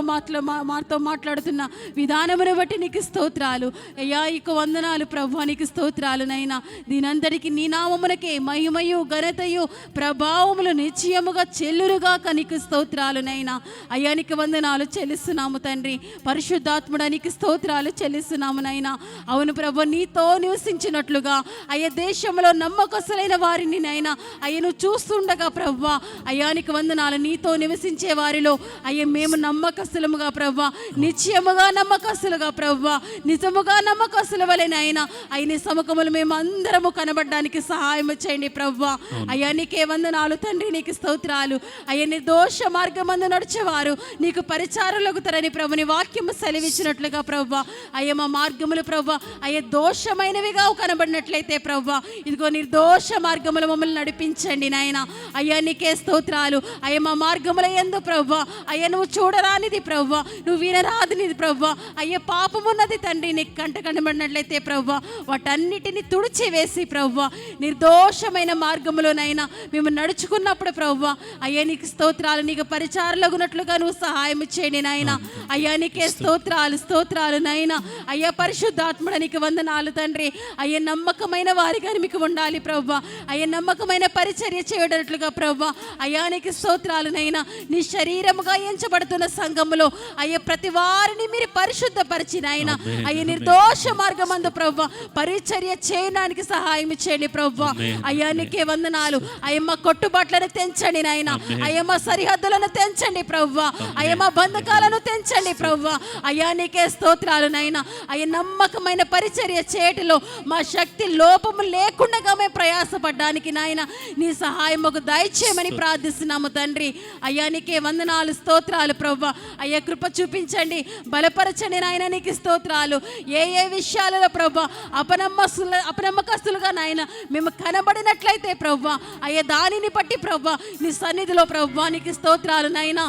మాతో మాట్లాడుతున్న విధానమును బట్టి నీకు స్తోత్రాలు. అయ్యా ఇక వందనాలు ప్రవ్వా నీకు స్తోత్రాలు నైనా. దీనంతటికి నీ నామమునకే మహిమయు ఘనతయు ప్రభావములు నిశ్చయముగా చెల్లురుగాక నీకు స్తోత్రాలు నైనా. అయ్యా నీకు వందనాలు చెల్లిస్తున్నాము తండ్రి. పరిశుద్ధాత్ముడా నీకు స్తోత్రాలు చెల్లిస్తున్నాము నైనా. అవును ప్రభు నీతో నివసించినట్లుగా అయ్యా దేశంలో నమ్మకస్తులైన వారిని నైనా అయ్యా నువ్వు చూస్తుండగా ప్రవ్వా అయ్యా నీకు వందనాలు. నీతో నివసించే వారిలో అయ్యా మేము నమ్మకస్తులముగా ప్రవ్వా నిశ్చయముగా నమ్మకస్తులుగా ప్రవ్వా నిజముగా నమ్మకస్తుల వలెనైనా అయ్యని సముఖములు మేము అందరము కనబడడానికి సహాయం చేయండి ప్రవ్వా. అయ్యా నీకే వందనాలు తండ్రి. నీకు స్తోత్రాలు. అయ్యా నిర్దోష మార్గమందు నడిచేవారు నీకు పరిచారులగుతారని ప్రభుని వాక్యము సెలవిచ్చినట్లుగా ప్రవ్వా అయ్యా మా మార్గములు ప్రవ్వా అయ్యా దోషమైనవిగా కనబడినట్లయితే ప్రవ్వా ఇదిగో నిర్దోష మార్గములు మమ్మల్ని నడిపించండి నాయన. అయ్యా నీకే స్తోత్రాలు. అయ్యా మా మార్గముల యందు ప్రవ్వా అయ్యా నువ్వు చూడరానిది ప్రవ్వా నువ్వు వినరానిది ప్రవ్వా అయ్యా పాపమున్నది తండ్రి నీకు కంట కనబడినట్లయితే ప్రవ్వా వాటన్నిటిని తుడిచివేసి ప్రవ్వా నిర్దోషమైన మార్గములోనైనా మేము నడుచుకున్నప్పుడు ప్రవ్వా అయ్యా నీకు స్తోత్రాలు. నీకు పరిచారులగునట్లుగా నువ్వు సహాయం చేయండి నాయన. అయ్యా నీకే స్తోత్రాలు స్తోత్రాలు నైనా. అయ్యా పరిశుద్ధాత్ముడ నీకు వందనాలు తండ్రి. అయ్యా నమ్మకమైన వారిగా మీకు ఉండాలి ప్రవ్వా. అయ్యా నమ్మకమైన పరిచర్య చేయడట్లుగా ప్రవ్వా అయ్యా నీకు స్తోత్రాలు నైనా. నీ శరీరముగా ఎంచబడుతున్న సంఘములో అయ్యా ప్రతి వారిని మీరు పరిశుద్ధపరిచిన ఆయన అయ్యా నిర్దోష మార్గమందు ప్రవ్వా పరిచర్య చేయడానికి సహాయం చేయండి ప్రవ్వా. అయ్యా నీకే వందనాలు. అయ్యమ్మ కొట్టుబాట్లను తెంచండి నాయన. అయ్యమ్మ సరిహద్దులను తెంచండి ప్రవ్వా. అయ్యమ్మ బంధకాలను తెంచండి ప్రవ్వా. అయ్యా నీకే స్తోత్రాలు నాయన. అయ్యా నమ్మకమైన పరిచర్య చేయటంలో మా శక్తి లోపము లేకుండా మేము ప్రయాసపడ్డానికి నాయన నీ సహాయం మాకు దయచేయమని ప్రార్థిస్తున్నాము తండ్రి. అయ్యా నీకే వందనాలు స్తోత్రాలు ప్రవ్వా. అయ్యా కృప చూపించండి బలపరచండి నాయన నీకు స్తోత్రాలు. ఏ విషయాలలో ప్రవ్వా అపనమ్మకస్తులుగా నాయన మేము కనబడినట్లయితే ప్రవ్వా అయ్యా దానిని బట్టి ప్రవ్వా నీ సన్నిధిలో ప్రవ్వా నీకు స్తోత్రాలు నైనా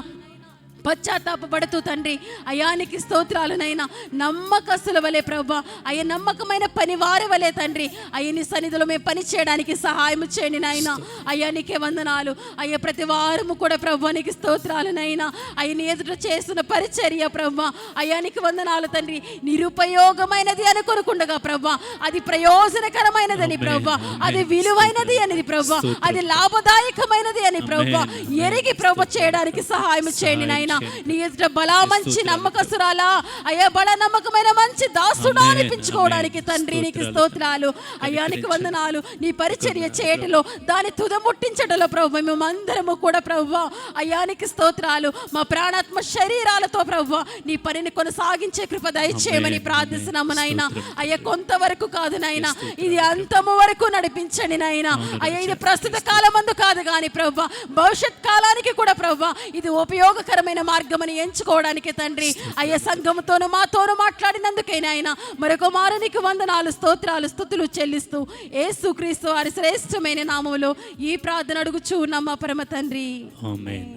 పశ్చాత్తాపడుతూ తండ్రి అయ్యా నీకు స్తోత్రాలు నైనా. నమ్మకస్తుల వలె ప్రవ్వా అయ్యా నమ్మకమైన పని వారి వలె తండ్రి అయ్యా నీ సన్నిధిలో మేము పని చేయడానికి సహాయం చేయండి నాయన. అయ్యా నీకే వందనాలు. అయ్యా ప్రతి వారము కూడా ప్రవ్వా నీకు స్తోత్రాలు నైనా. అయ్యా నీ ఎదుట చేస్తున్న పరిచర్య ప్రవ్వా అయ్యా నీకు వందనాలు తండ్రి. నిరుపయోగమైనది అనుకొనకుండగా ప్రవ్వా అది ప్రయోజనకరమైనదని ప్రవ్వా అది విలువైనది అనేది ప్రవ్వా అది లాభదాయకమైనది అని ప్రవ్వా ఎరిగి ప్రవ్వ చేయడానికి సహాయం చేయండి నాయన. నీ ఎదుట బలా మంచి నమ్మకస్తురాలా అయ్యా బల నమ్మకమైన మంచి దాసుడా అనిపించుకోవడానికి తండ్రి నీకు స్తోత్రాలు. అయ్యా నీకు వందనాలు. నీ పరిచర్య చేయటంలో దాన్ని తుదముట్టించటంలో ప్రభు మేమందరము కూడా ప్రభు అయ్యా నీకు స్తోత్రాలు. మా ప్రాణాత్మ శరీరాలతో ప్రభు నీ పనిని కొనసాగించే కృప దయచేయమని ప్రార్థిస్తున్నాము నాయన. అయ్యా కొంతవరకు కాదు నాయన ఇది అంతము వరకు నడిపించండి నాయన. అయ్యా ఇది ప్రస్తుత కాలమందు కాదు కానీ ప్రభు భవిష్యత్ కాలానికి కూడా ప్రభు ఇది ఉపయోగకరమైన మార్గమని ఎంచుకోవడానికి తండ్రి అయ్యా సంఘముతోను మాతోను మాట్లాడినందుకైనా ఆయన మరొక మారు నీకు వందనాలు స్తోత్రాలు స్తుతులు చెల్లిస్తూ యేసుక్రీస్తు వారి శ్రేష్టమైన నామములో ఈ ప్రార్థన అడుగుచూ ఉన్నాము పరమ తండ్రి. ఆమేన్.